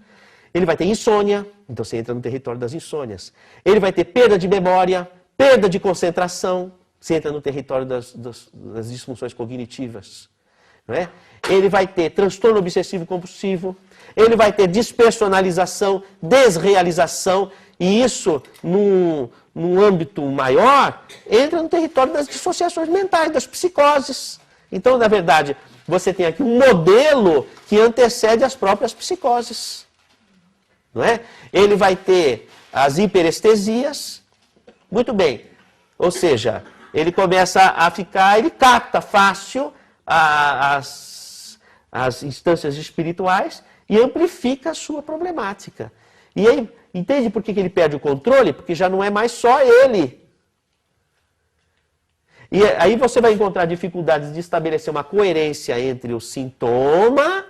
Ele vai ter insônia, então você entra no território das insônias. Ele vai ter perda de memória, perda de concentração, você entra no território das disfunções cognitivas. Não é? Ele vai ter transtorno obsessivo compulsivo, ele vai ter despersonalização, desrealização, e isso, num âmbito maior, entra no território das dissociações mentais, das psicoses. Então, na verdade, você tem aqui um modelo que antecede as próprias psicoses. Não é? Ele vai ter as hiperestesias. Muito bem. Ou seja, ele começa a ficar, ele capta fácil as instâncias espirituais e amplifica a sua problemática. E aí, entende por que ele perde o controle? Porque já não é mais só ele. E aí você vai encontrar dificuldades de estabelecer uma coerência entre o sintoma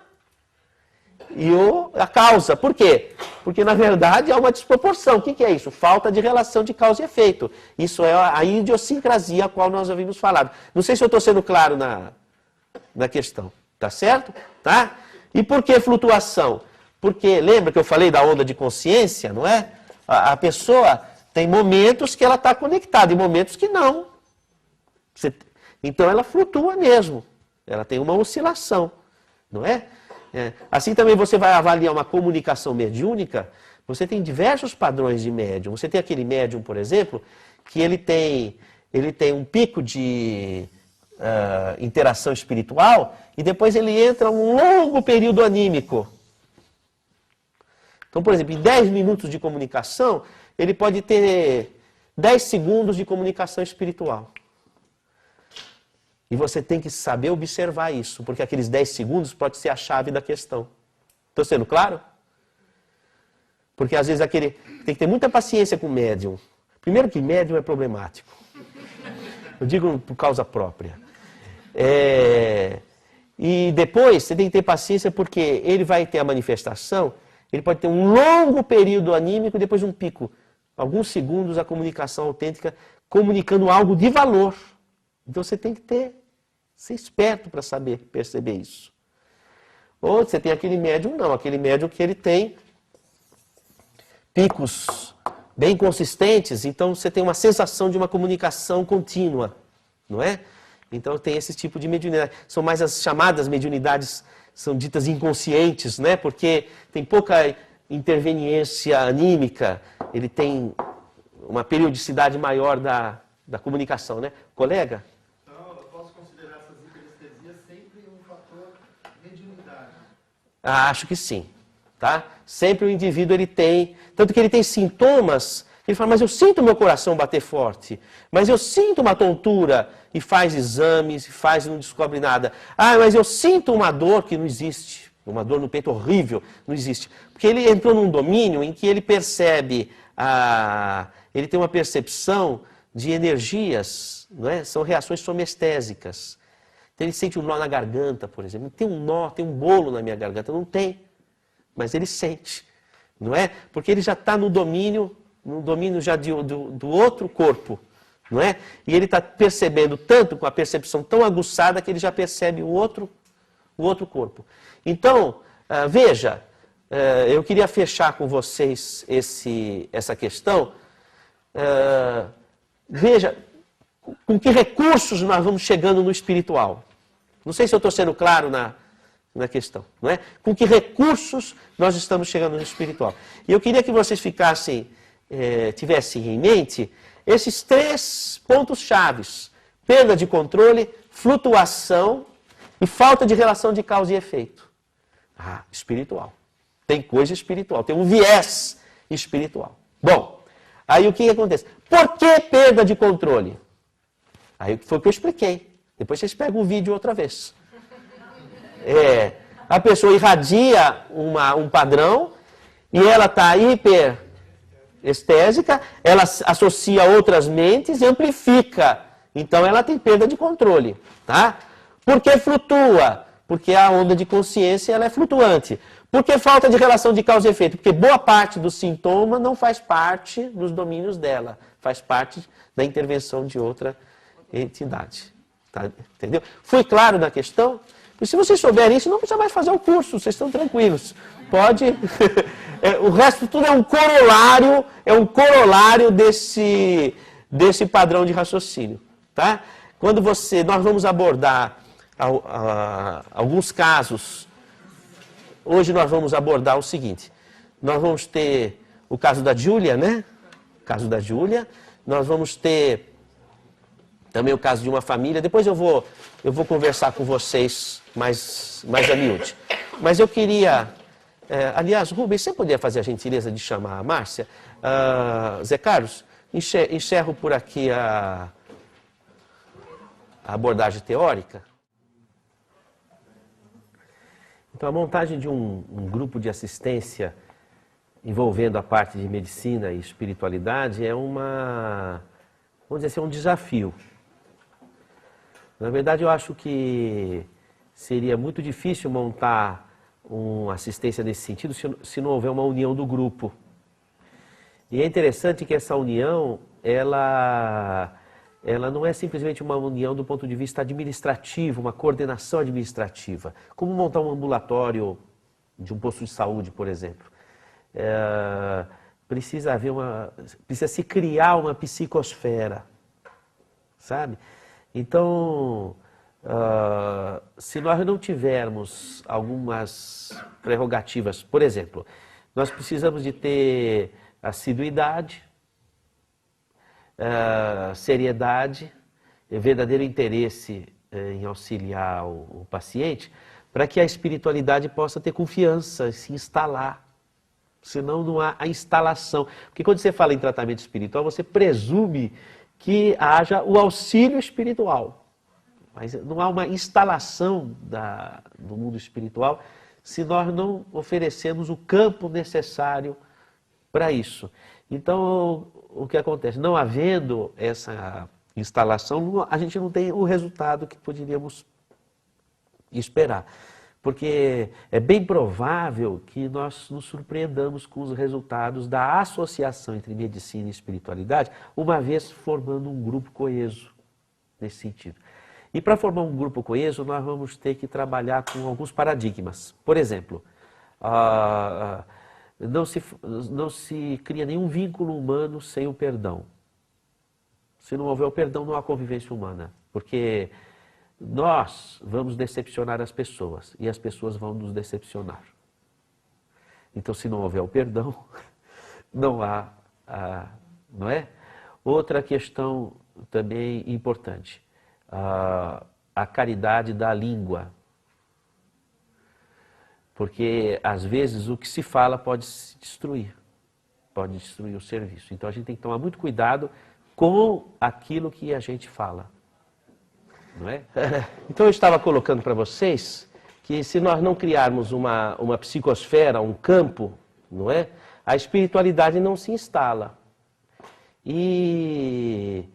e a causa. Por quê? Porque, na verdade, há uma desproporção. O que é isso? Falta de relação de causa e efeito. Isso é a idiosincrasia a qual nós havíamos falado. Não sei se eu estou sendo claro na questão. Tá certo? Tá? E por que flutuação? Porque, lembra que eu falei da onda de consciência, não é? A pessoa tem momentos que ela está conectada e momentos que não. Então ela flutua mesmo, ela tem uma oscilação, não é? Assim também você vai avaliar uma comunicação mediúnica, você tem diversos padrões de médium. Você tem aquele médium, por exemplo, que ele tem um pico de interação espiritual e depois ele entra um longo período anímico. Então, por exemplo, em 10 minutos de comunicação, ele pode ter 10 segundos de comunicação espiritual. E você tem que saber observar isso, porque aqueles 10 segundos pode ser a chave da questão. Estou sendo claro? Porque às vezes tem que ter muita paciência com o médium. Primeiro que médium é problemático. Eu digo por causa própria. E depois você tem que ter paciência porque ele vai ter a manifestação, ele pode ter um longo período anímico e depois um pico. Alguns segundos a comunicação autêntica comunicando algo de valor. Então você tem que ser esperto para saber perceber isso. Ou você tem aquele médium, não, aquele médium que ele tem picos bem consistentes, então você tem uma sensação de uma comunicação contínua, não é? Então tem esse tipo de mediunidade. São mais as chamadas mediunidades, são ditas inconscientes, né? Porque tem pouca interveniência anímica, ele tem uma periodicidade maior da comunicação, né? Colega? Então, eu posso considerar essas hiperestesias sempre um fator mediunidade? Acho que sim, tá? Sempre o indivíduo ele tem, tanto que ele tem sintomas, ele fala, mas eu sinto meu coração bater forte, mas eu sinto uma tontura, e faz exames, e não descobre nada. Ah, mas eu sinto uma dor que não existe, uma dor no peito horrível, não existe. Porque ele entrou num domínio em que ele percebe, ele tem uma percepção de energias, não é? São reações somestésicas. Então ele sente um nó na garganta, por exemplo. Tem um nó, tem um bolo na minha garganta. Não tem, mas ele sente, não é? Porque ele já está no domínio já do outro corpo, não é? E ele está percebendo tanto, com a percepção tão aguçada, que ele já percebe o outro corpo. Então, veja, eu queria fechar com vocês essa questão. Veja, com que recursos nós vamos chegando no espiritual. Não sei se eu estou sendo claro na questão, não é? Com que recursos nós estamos chegando no espiritual. E eu queria que vocês tivessem em mente esses 3 pontos chaves: perda de controle, flutuação e falta de relação de causa e efeito. Espiritual. Tem coisa espiritual, tem um viés espiritual. Bom, aí o que acontece? Por que perda de controle? Aí foi o que eu expliquei. Depois vocês pegam o vídeo outra vez. A pessoa irradia um padrão e ela está hiperestésica, ela associa outras mentes e amplifica. Então ela tem perda de controle. Tá? Por que flutua? Porque a onda de consciência ela é flutuante. Por que falta de relação de causa e efeito? Porque boa parte do sintoma não faz parte dos domínios dela, faz parte da intervenção de outra entidade. Tá? Entendeu? Fui claro na questão? E se vocês souberem isso, não precisa mais fazer o curso, vocês estão tranquilos. Pode. O resto tudo é um corolário desse padrão de raciocínio. Tá? Quando nós vamos abordar alguns casos. Hoje nós vamos abordar o seguinte: nós vamos ter o caso da Júlia, né? O caso da Júlia. Nós vamos ter também o caso de uma família. Depois eu vou conversar com vocês mais a miúde. Mas eu queria... aliás, Rubens, você poderia fazer a gentileza de chamar a Márcia? Zé Carlos, encerro por aqui a abordagem teórica. Então, a montagem de um grupo de assistência envolvendo a parte de medicina e espiritualidade é vamos dizer assim, um desafio. Na verdade, eu acho que seria muito difícil montar uma assistência nesse sentido se não houver uma união do grupo. E é interessante que essa união, ela não é simplesmente uma união do ponto de vista administrativo, uma coordenação administrativa. Como montar um ambulatório de um posto de saúde, por exemplo. Precisa se criar uma psicosfera, sabe? Então, se nós não tivermos algumas prerrogativas, por exemplo, nós precisamos de ter assiduidade, seriedade, verdadeiro interesse em auxiliar o paciente, para que a espiritualidade possa ter confiança, se instalar. Senão não há a instalação. Porque quando você fala em tratamento espiritual, você presume que haja o auxílio espiritual. Mas não há uma instalação do mundo espiritual se nós não oferecemos o campo necessário para isso. Então, o que acontece? Não havendo essa instalação, a gente não tem o resultado que poderíamos esperar. Porque é bem provável que nós nos surpreendamos com os resultados da associação entre medicina e espiritualidade, uma vez formando um grupo coeso nesse sentido. E para formar um grupo coeso, nós vamos ter que trabalhar com alguns paradigmas. Por exemplo, não se cria nenhum vínculo humano sem o perdão. Se não houver o perdão, não há convivência humana. Porque nós vamos decepcionar as pessoas e as pessoas vão nos decepcionar. Então, se não houver o perdão, não há, não é? Outra questão também importante, a caridade da língua. Porque, às vezes, o que se fala pode se destruir, pode destruir o serviço. Então, a gente tem que tomar muito cuidado com aquilo que a gente fala, não é? Então, eu estava colocando para vocês que se nós não criarmos uma psicosfera, um campo, não é? A espiritualidade não se instala. E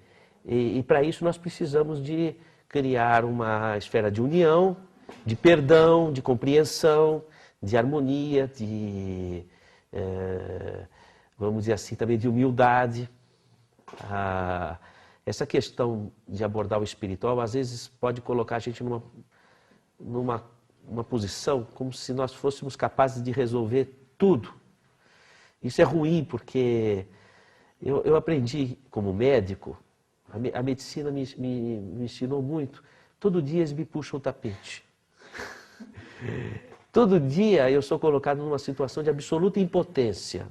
para isso nós precisamos de criar uma esfera de união, de perdão, de compreensão, de harmonia, vamos dizer assim, também de humildade. Essa questão de abordar o espiritual, às vezes, pode colocar a gente numa posição como se nós fôssemos capazes de resolver tudo. Isso é ruim, porque eu aprendi como médico, a medicina me ensinou muito. Todo dia eles me puxam o tapete. Todo dia eu sou colocado numa situação de absoluta impotência.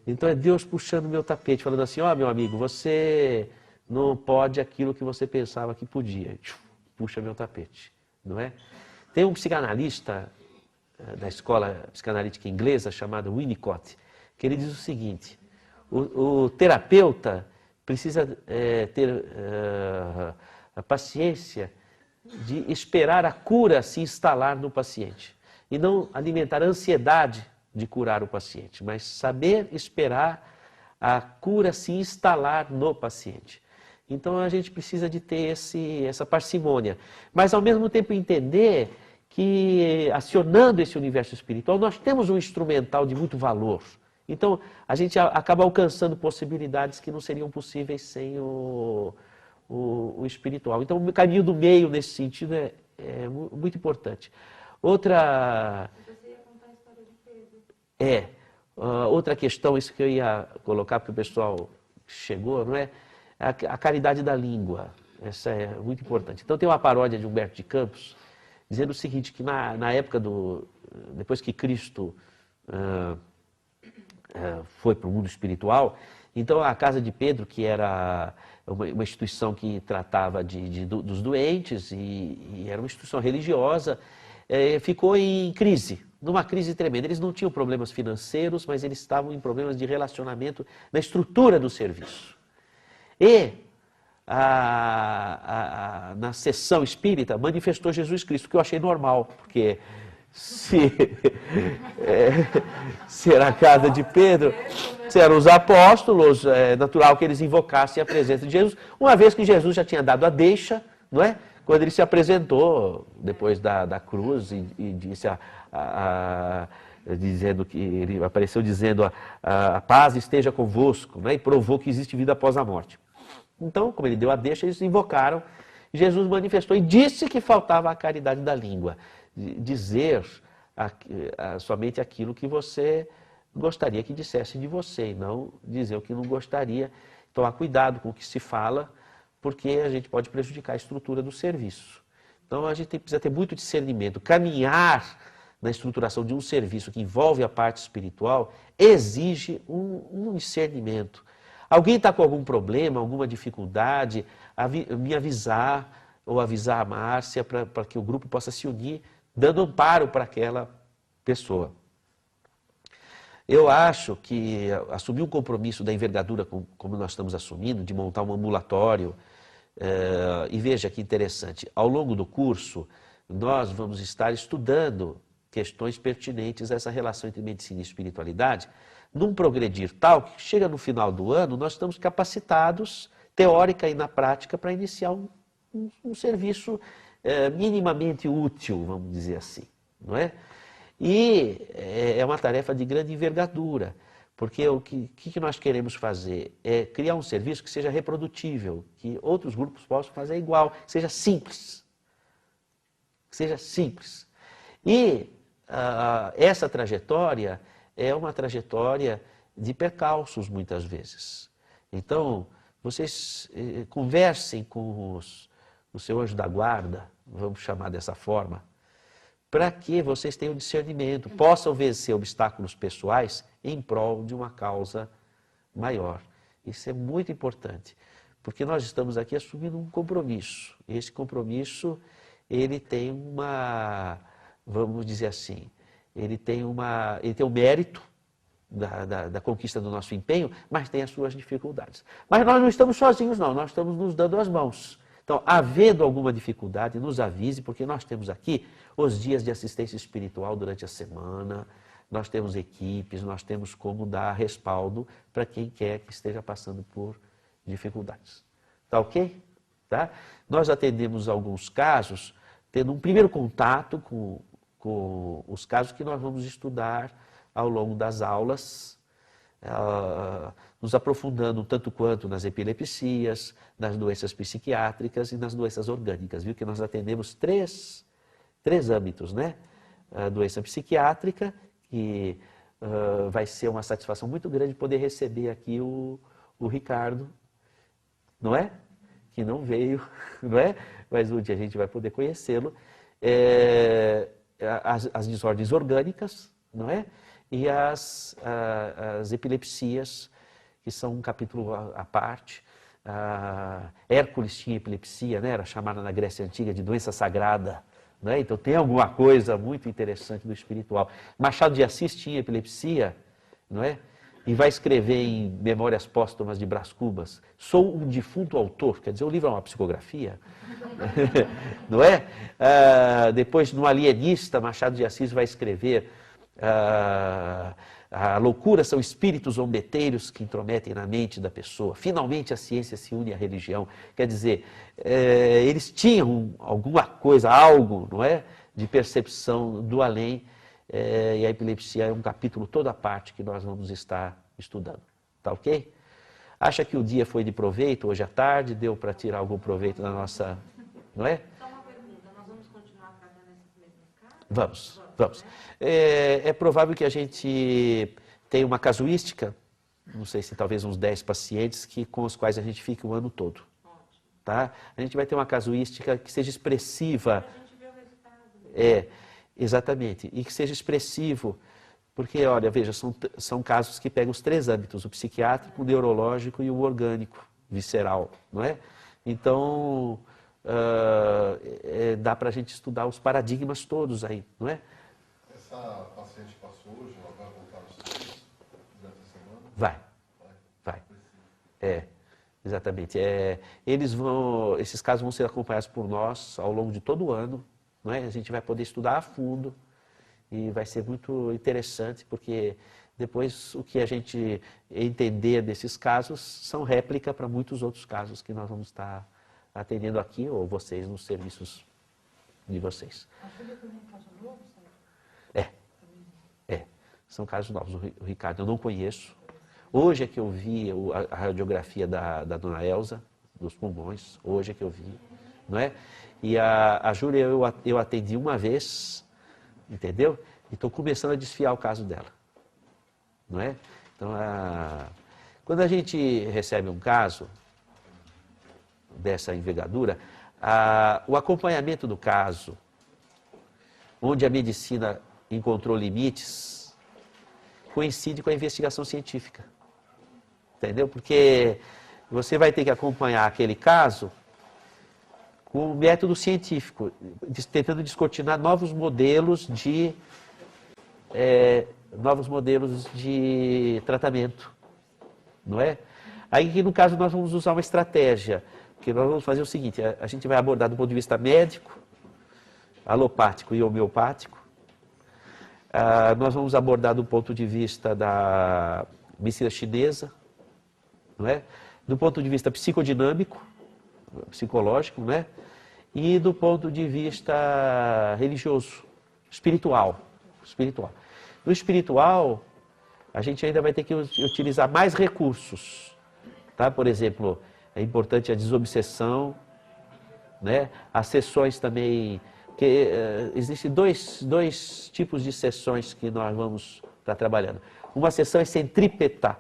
Então é Deus puxando meu tapete, falando assim, ó, meu amigo, você não pode aquilo que você pensava que podia. Puxa meu tapete, não é? Tem um psicanalista da escola psicanalítica inglesa chamado Winnicott, que ele diz o seguinte, o terapeuta precisa ter a paciência de esperar a cura se instalar no paciente e não alimentar a ansiedade de curar o paciente, mas saber esperar a cura se instalar no paciente. Então a gente precisa de ter essa parcimônia, mas ao mesmo tempo entender que acionando esse universo espiritual nós temos um instrumental de muito valor. Então a gente acaba alcançando possibilidades que não seriam possíveis sem o espiritual. Então o caminho do meio nesse sentido é muito importante. Outra... Você ia contar a história de Pedro. Outra questão, isso que eu ia colocar porque o pessoal chegou, não é? A caridade da língua. Essa é muito importante. Então tem uma paródia de Humberto de Campos dizendo o seguinte, que na época depois que Cristo foi para o mundo espiritual, então a casa de Pedro, que era uma instituição que tratava dos doentes e era uma instituição religiosa, ficou em crise, numa crise tremenda. Eles não tinham problemas financeiros, mas eles estavam em problemas de relacionamento na estrutura do serviço. E na sessão espírita manifestou Jesus Cristo, que eu achei normal, porque se era a casa de Pedro, se eram os apóstolos, é natural que eles invocassem a presença de Jesus, uma vez que Jesus já tinha dado a deixa, não é? Quando ele se apresentou depois da cruz e disse dizendo que ele apareceu dizendo a paz esteja convosco, né? E provou que existe vida após a morte. Então, como ele deu a deixa, eles invocaram, Jesus manifestou e disse que faltava a caridade da língua, dizer somente aquilo que você gostaria que dissesse de você, e não dizer o que não gostaria. Tomar cuidado com o que se fala, porque a gente pode prejudicar a estrutura do serviço. Então a gente precisa ter muito discernimento. Caminhar na estruturação de um serviço que envolve a parte espiritual exige um discernimento. Alguém está com algum problema, alguma dificuldade, me avisar ou avisar a Márcia para que o grupo possa se unir, dando amparo para aquela pessoa. Eu acho que assumir um compromisso da envergadura como nós estamos assumindo, de montar um ambulatório, e veja que interessante, ao longo do curso nós vamos estar estudando questões pertinentes a essa relação entre medicina e espiritualidade, num progredir tal que chega no final do ano, nós estamos capacitados, teórica e na prática, para iniciar um serviço minimamente útil, vamos dizer assim, não é? E é uma tarefa de grande envergadura, porque o que nós queremos fazer é criar um serviço que seja reprodutível, que outros grupos possam fazer igual, que seja simples. Que seja simples. E essa trajetória é uma trajetória de percalços, muitas vezes. Então, vocês conversem com o seu anjo da guarda, vamos chamar dessa forma, para que vocês tenham discernimento, possam vencer obstáculos pessoais em prol de uma causa maior. Isso é muito importante, porque nós estamos aqui assumindo um compromisso. Esse compromisso, ele tem uma, vamos dizer assim, ele tem o mérito da conquista do nosso empenho, mas tem as suas dificuldades. Mas nós não estamos sozinhos, não, nós estamos nos dando as mãos. Então, havendo alguma dificuldade, nos avise, porque nós temos aqui os dias de assistência espiritual durante a semana, nós temos equipes, nós temos como dar respaldo para quem quer que esteja passando por dificuldades. Tá ok? Tá? Nós atendemos alguns casos, tendo um primeiro contato com os casos que nós vamos estudar ao longo das aulas, nos aprofundando tanto quanto nas epilepsias, nas doenças psiquiátricas e nas doenças orgânicas, viu? Que nós atendemos três âmbitos, né? A doença psiquiátrica, que vai ser uma satisfação muito grande poder receber aqui o Ricardo, não é? Que não veio, não é? Mas um dia a gente vai poder conhecê-lo. As desordens orgânicas, não é? E as epilepsias, que são um capítulo à parte. Hércules tinha epilepsia, né? Era chamada na Grécia Antiga de doença sagrada, né? Então tem alguma coisa muito interessante do espiritual. Machado de Assis tinha epilepsia, não é? E vai escrever em Memórias Póstumas de Brás Cubas, sou um defunto autor, quer dizer, o livro é uma psicografia, não é? Depois, no Alienista, Machado de Assis vai escrever a loucura são espíritos zombeteiros que intrometem na mente da pessoa. Finalmente a ciência se une à religião. Quer dizer, eles tinham alguma coisa, algo, não é? De percepção do além. E a epilepsia é um capítulo toda a parte que nós vamos estar estudando. Tá ok? Acha que o dia foi de proveito hoje à tarde? Deu para tirar algum proveito da nossa... Não é? Só uma pergunta, nós vamos continuar fazendo esses mesmos casos? Vamos. É provável que a gente tenha uma casuística, não sei se talvez uns 10 pacientes, com os quais a gente fique o ano todo. Tá? A gente vai ter uma casuística que seja expressiva. A gente vê o resultado. Exatamente. E que seja expressivo, porque, olha, veja, são casos que pegam os 3 âmbitos, o psiquiátrico, o neurológico e o orgânico, visceral, não é? Então, dá para a gente estudar os paradigmas todos aí, não é? Essa paciente passou hoje, ela vai voltar no serviço durante a semana? Vai. Exatamente. Esses casos vão ser acompanhados por nós ao longo de todo o ano, não é? A gente vai poder estudar a fundo e vai ser muito interessante, porque depois o que a gente entender desses casos são réplica para muitos outros casos que nós vamos estar atendendo aqui, ou vocês nos serviços de vocês. A Júlia também é caso novo, sabe? São casos novos. O Ricardo eu não conheço. Hoje é que eu vi a radiografia da dona Elza, dos pulmões, hoje é que eu vi, não é? E a Júlia eu atendi uma vez, entendeu? E estou começando a desfiar o caso dela, não é? Então, quando a gente recebe um caso dessa envergadura, o acompanhamento do caso, onde a medicina encontrou limites, coincide com a investigação científica, entendeu? Porque você vai ter que acompanhar aquele caso com o método científico, tentando descortinar novos modelos de tratamento, não é? Aí, no caso, nós vamos usar uma estratégia, porque nós vamos fazer o seguinte, a gente vai abordar do ponto de vista médico, alopático e homeopático. Nós vamos abordar do ponto de vista da medicina chinesa, não é? Do ponto de vista psicodinâmico, psicológico, não é? E do ponto de vista religioso, espiritual. No espiritual, a gente ainda vai ter que utilizar mais recursos, tá? Por exemplo, é importante a desobsessão, né? As sessões também, que existem dois tipos de sessões que nós vamos estar trabalhando. Uma sessão é centrípeta,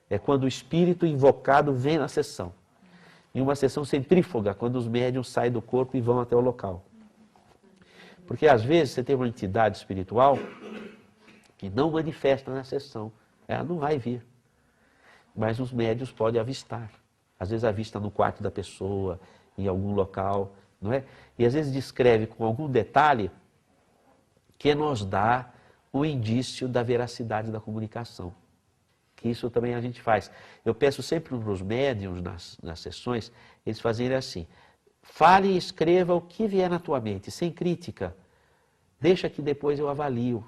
é quando o espírito invocado vem na sessão. em uma sessão centrífuga, quando os médiuns saem do corpo e vão até o local. Porque às vezes você tem uma entidade espiritual que não manifesta na sessão, ela não vai vir, mas os médiuns podem avistar. Às vezes avista no quarto da pessoa, em algum local, não é? E às vezes descreve com algum detalhe que nos dá o indício da veracidade da comunicação. Que isso também a gente faz. Eu peço sempre para os médiuns nas sessões, eles fazerem assim: fale e escreva o que vier na tua mente, sem crítica. Deixa que depois eu avalio,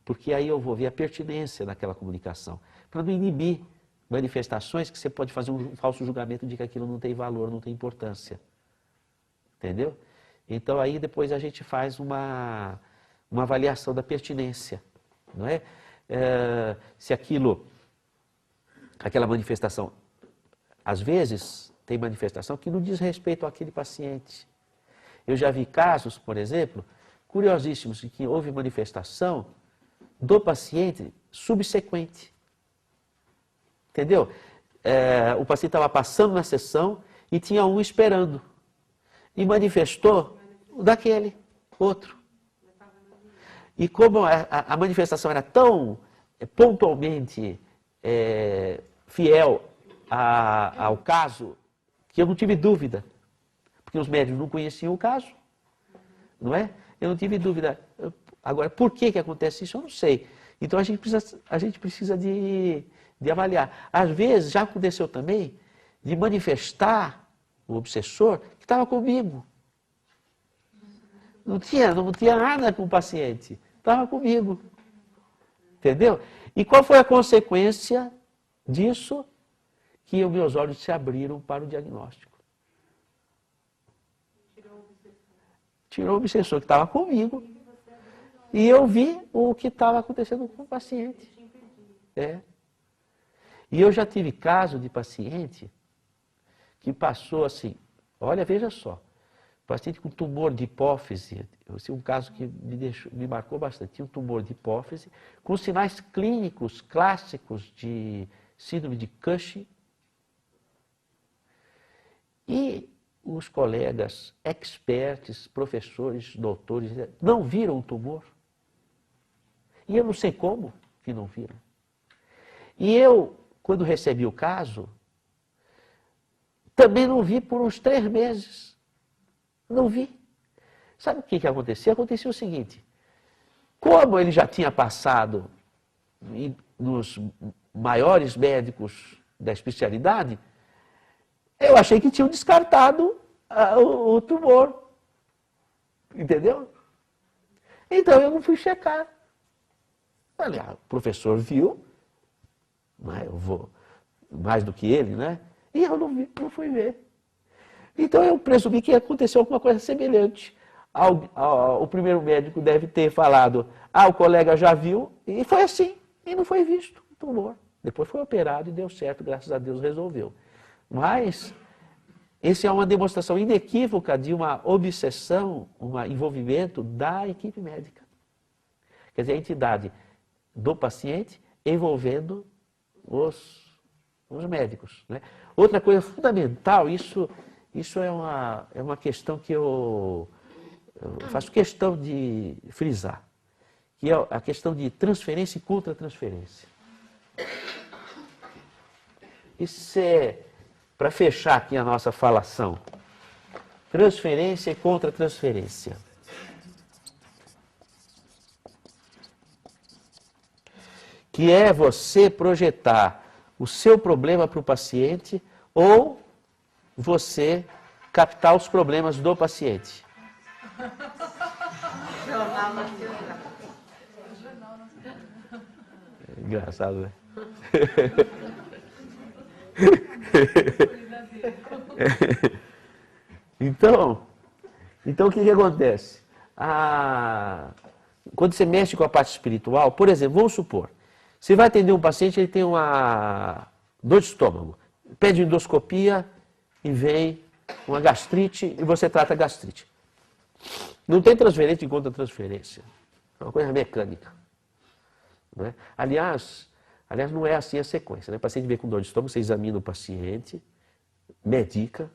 porque aí eu vou ver a pertinência daquela comunicação, para não inibir manifestações que você pode fazer um falso julgamento de que aquilo não tem valor, não tem importância. Entendeu? Então aí depois a gente faz uma avaliação da pertinência, não é? Se aquela manifestação, às vezes tem manifestação que não diz respeito àquele paciente. Eu já vi casos, por exemplo, curiosíssimos, em que houve manifestação do paciente subsequente. Entendeu? O paciente estava passando na sessão e tinha um esperando. E manifestou daquele outro. E como a manifestação era tão pontualmente fiel ao caso, que eu não tive dúvida. Porque os médicos não conheciam o caso. Não é? Eu não tive dúvida. Agora, por que acontece isso? Eu não sei. Então a gente precisa de avaliar. Às vezes, já aconteceu também de manifestar o obsessor que estava comigo. Não tinha nada com o paciente. Estava comigo. Entendeu? E qual foi a consequência disso? Que os meus olhos se abriram para o diagnóstico. Tirou o obsessor que estava comigo. E eu vi o que estava acontecendo com o paciente. E eu já tive caso de paciente que passou assim, olha, veja só, paciente com tumor de hipófise, um caso que me marcou bastante, tinha um tumor de hipófise, com sinais clínicos clássicos de síndrome de Cushing. E os colegas experts, professores, doutores, não viram o tumor. E eu não sei como que não viram. E eu, quando recebi o caso, também não vi por uns 3 meses. Não vi. Sabe o que acontecia? Acontecia o seguinte: como ele já tinha passado nos maiores médicos da especialidade, eu achei que tinham descartado o tumor. Entendeu? Então eu não fui checar. Olha, o professor viu, né, eu vou mais do que ele, né? E eu não vi, não fui ver. Então eu presumi que aconteceu alguma coisa semelhante. O primeiro médico deve ter falado, o colega já viu, e foi assim, e não foi visto o tumor. Depois foi operado e deu certo, graças a Deus resolveu. Mas essa é uma demonstração inequívoca de uma obsessão, um envolvimento da equipe médica. Quer dizer, a entidade do paciente envolvendo os médicos, né? Outra coisa fundamental, isso é uma questão que eu faço questão de frisar, que é a questão de transferência e contra-transferência. Isso é, para fechar aqui a nossa falação, transferência e contra-transferência. Que é você projetar o seu problema para o paciente ou você captar os problemas do paciente. É engraçado, né? Então o que acontece? Quando você mexe com a parte espiritual, por exemplo, vamos supor, você vai atender um paciente, ele tem uma dor de estômago, pede endoscopia e vem uma gastrite e você trata a gastrite. Não tem transferência em contra-transferência. É uma coisa mecânica. Não é? Aliás, não é assim a sequência. Né? O paciente vem com dor de estômago, você examina o paciente, medica,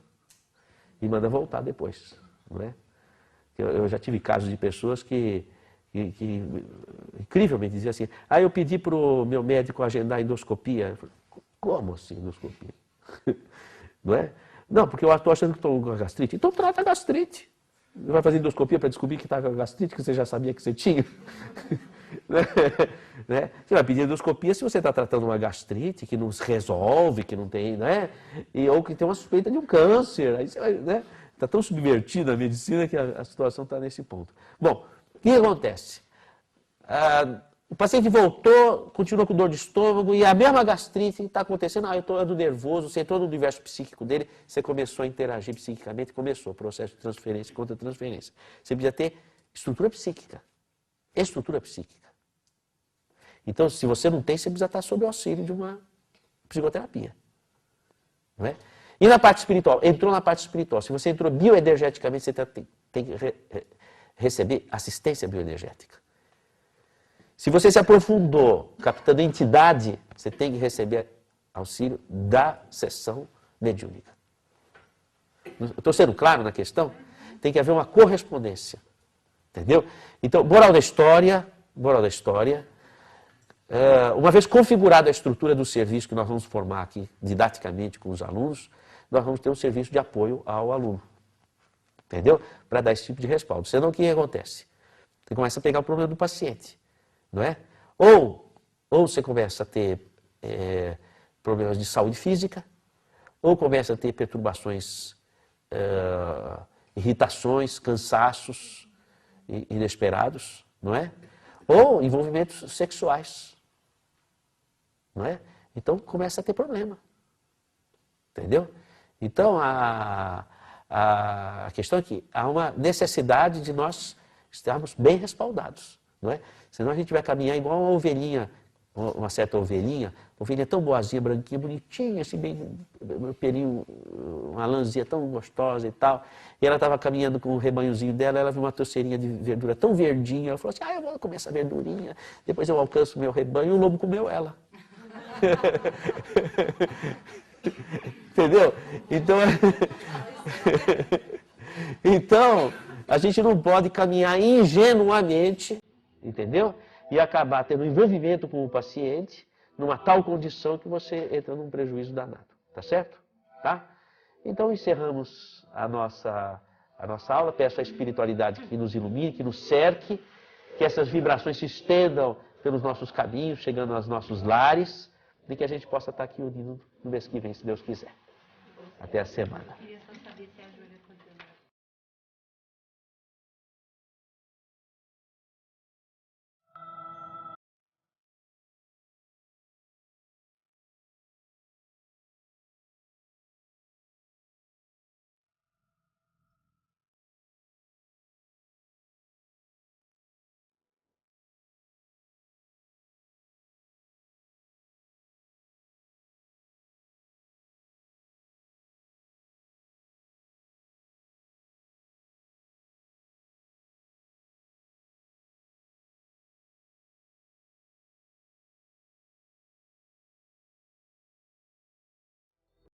e manda voltar depois, não é? Eu já tive casos de pessoas que incrivelmente diziam assim, eu pedi para o meu médico agendar a endoscopia. Eu falei, como assim endoscopia? Não é? Não, porque eu estou achando que estou com gastrite. Então trata a gastrite. Você vai fazer endoscopia para descobrir que está com gastrite, que você já sabia que você tinha. Né? Você vai pedir endoscopia se você está tratando uma gastrite que não se resolve, que não tem, né? Ou que tem uma suspeita de um câncer. Aí você vai, né? Está tão subvertida a medicina que a situação está nesse ponto. Bom, o que acontece? O paciente voltou, continuou com dor de estômago e a mesma gastrite está acontecendo. Eu estou nervoso, você entrou no universo psíquico dele, você começou a interagir psiquicamente, começou o processo de transferência contra transferência. Você precisa ter estrutura psíquica. Estrutura psíquica. Então, se você não tem, você precisa estar sob o auxílio de uma psicoterapia. Não é? E na parte espiritual? Entrou na parte espiritual. Se você entrou bioenergeticamente, você tem que receber assistência bioenergética. Se você se aprofundou captando entidade, você tem que receber auxílio da sessão mediúnica. Estou sendo claro na questão? Tem que haver uma correspondência. Entendeu? Então, moral da história, uma vez configurada a estrutura do serviço que nós vamos formar aqui didaticamente com os alunos, nós vamos ter um serviço de apoio ao aluno. Entendeu? Para dar esse tipo de respaldo. Senão o que acontece? Você começa a pegar o problema do paciente. Não é? Ou você começa a ter problemas de saúde física, ou começa a ter perturbações, irritações, cansaços inesperados, não é? Ou envolvimentos sexuais, não é? Então começa a ter problema, entendeu? Então a questão é que há uma necessidade de nós estarmos bem respaldados, não é? Senão a gente vai caminhar igual uma ovelhinha, uma certa ovelhinha tão boazinha, branquinha, bonitinha, assim, bem, pelinho, uma lãzinha tão gostosa e tal. E ela estava caminhando com o rebanhozinho dela, ela viu uma torceirinha de verdura tão verdinha, ela falou assim, eu vou comer essa verdurinha, depois eu alcanço o meu rebanho, e o lobo comeu ela. Entendeu? Então, a gente não pode caminhar ingenuamente, entendeu? E acabar tendo envolvimento com o paciente numa tal condição que você entra num prejuízo danado. Tá certo? Tá? Então encerramos a nossa aula. Peço à espiritualidade que nos ilumine, que nos cerque, que essas vibrações se estendam pelos nossos caminhos, chegando aos nossos lares, e que a gente possa estar aqui unido no mês que vem, se Deus quiser. Até a semana.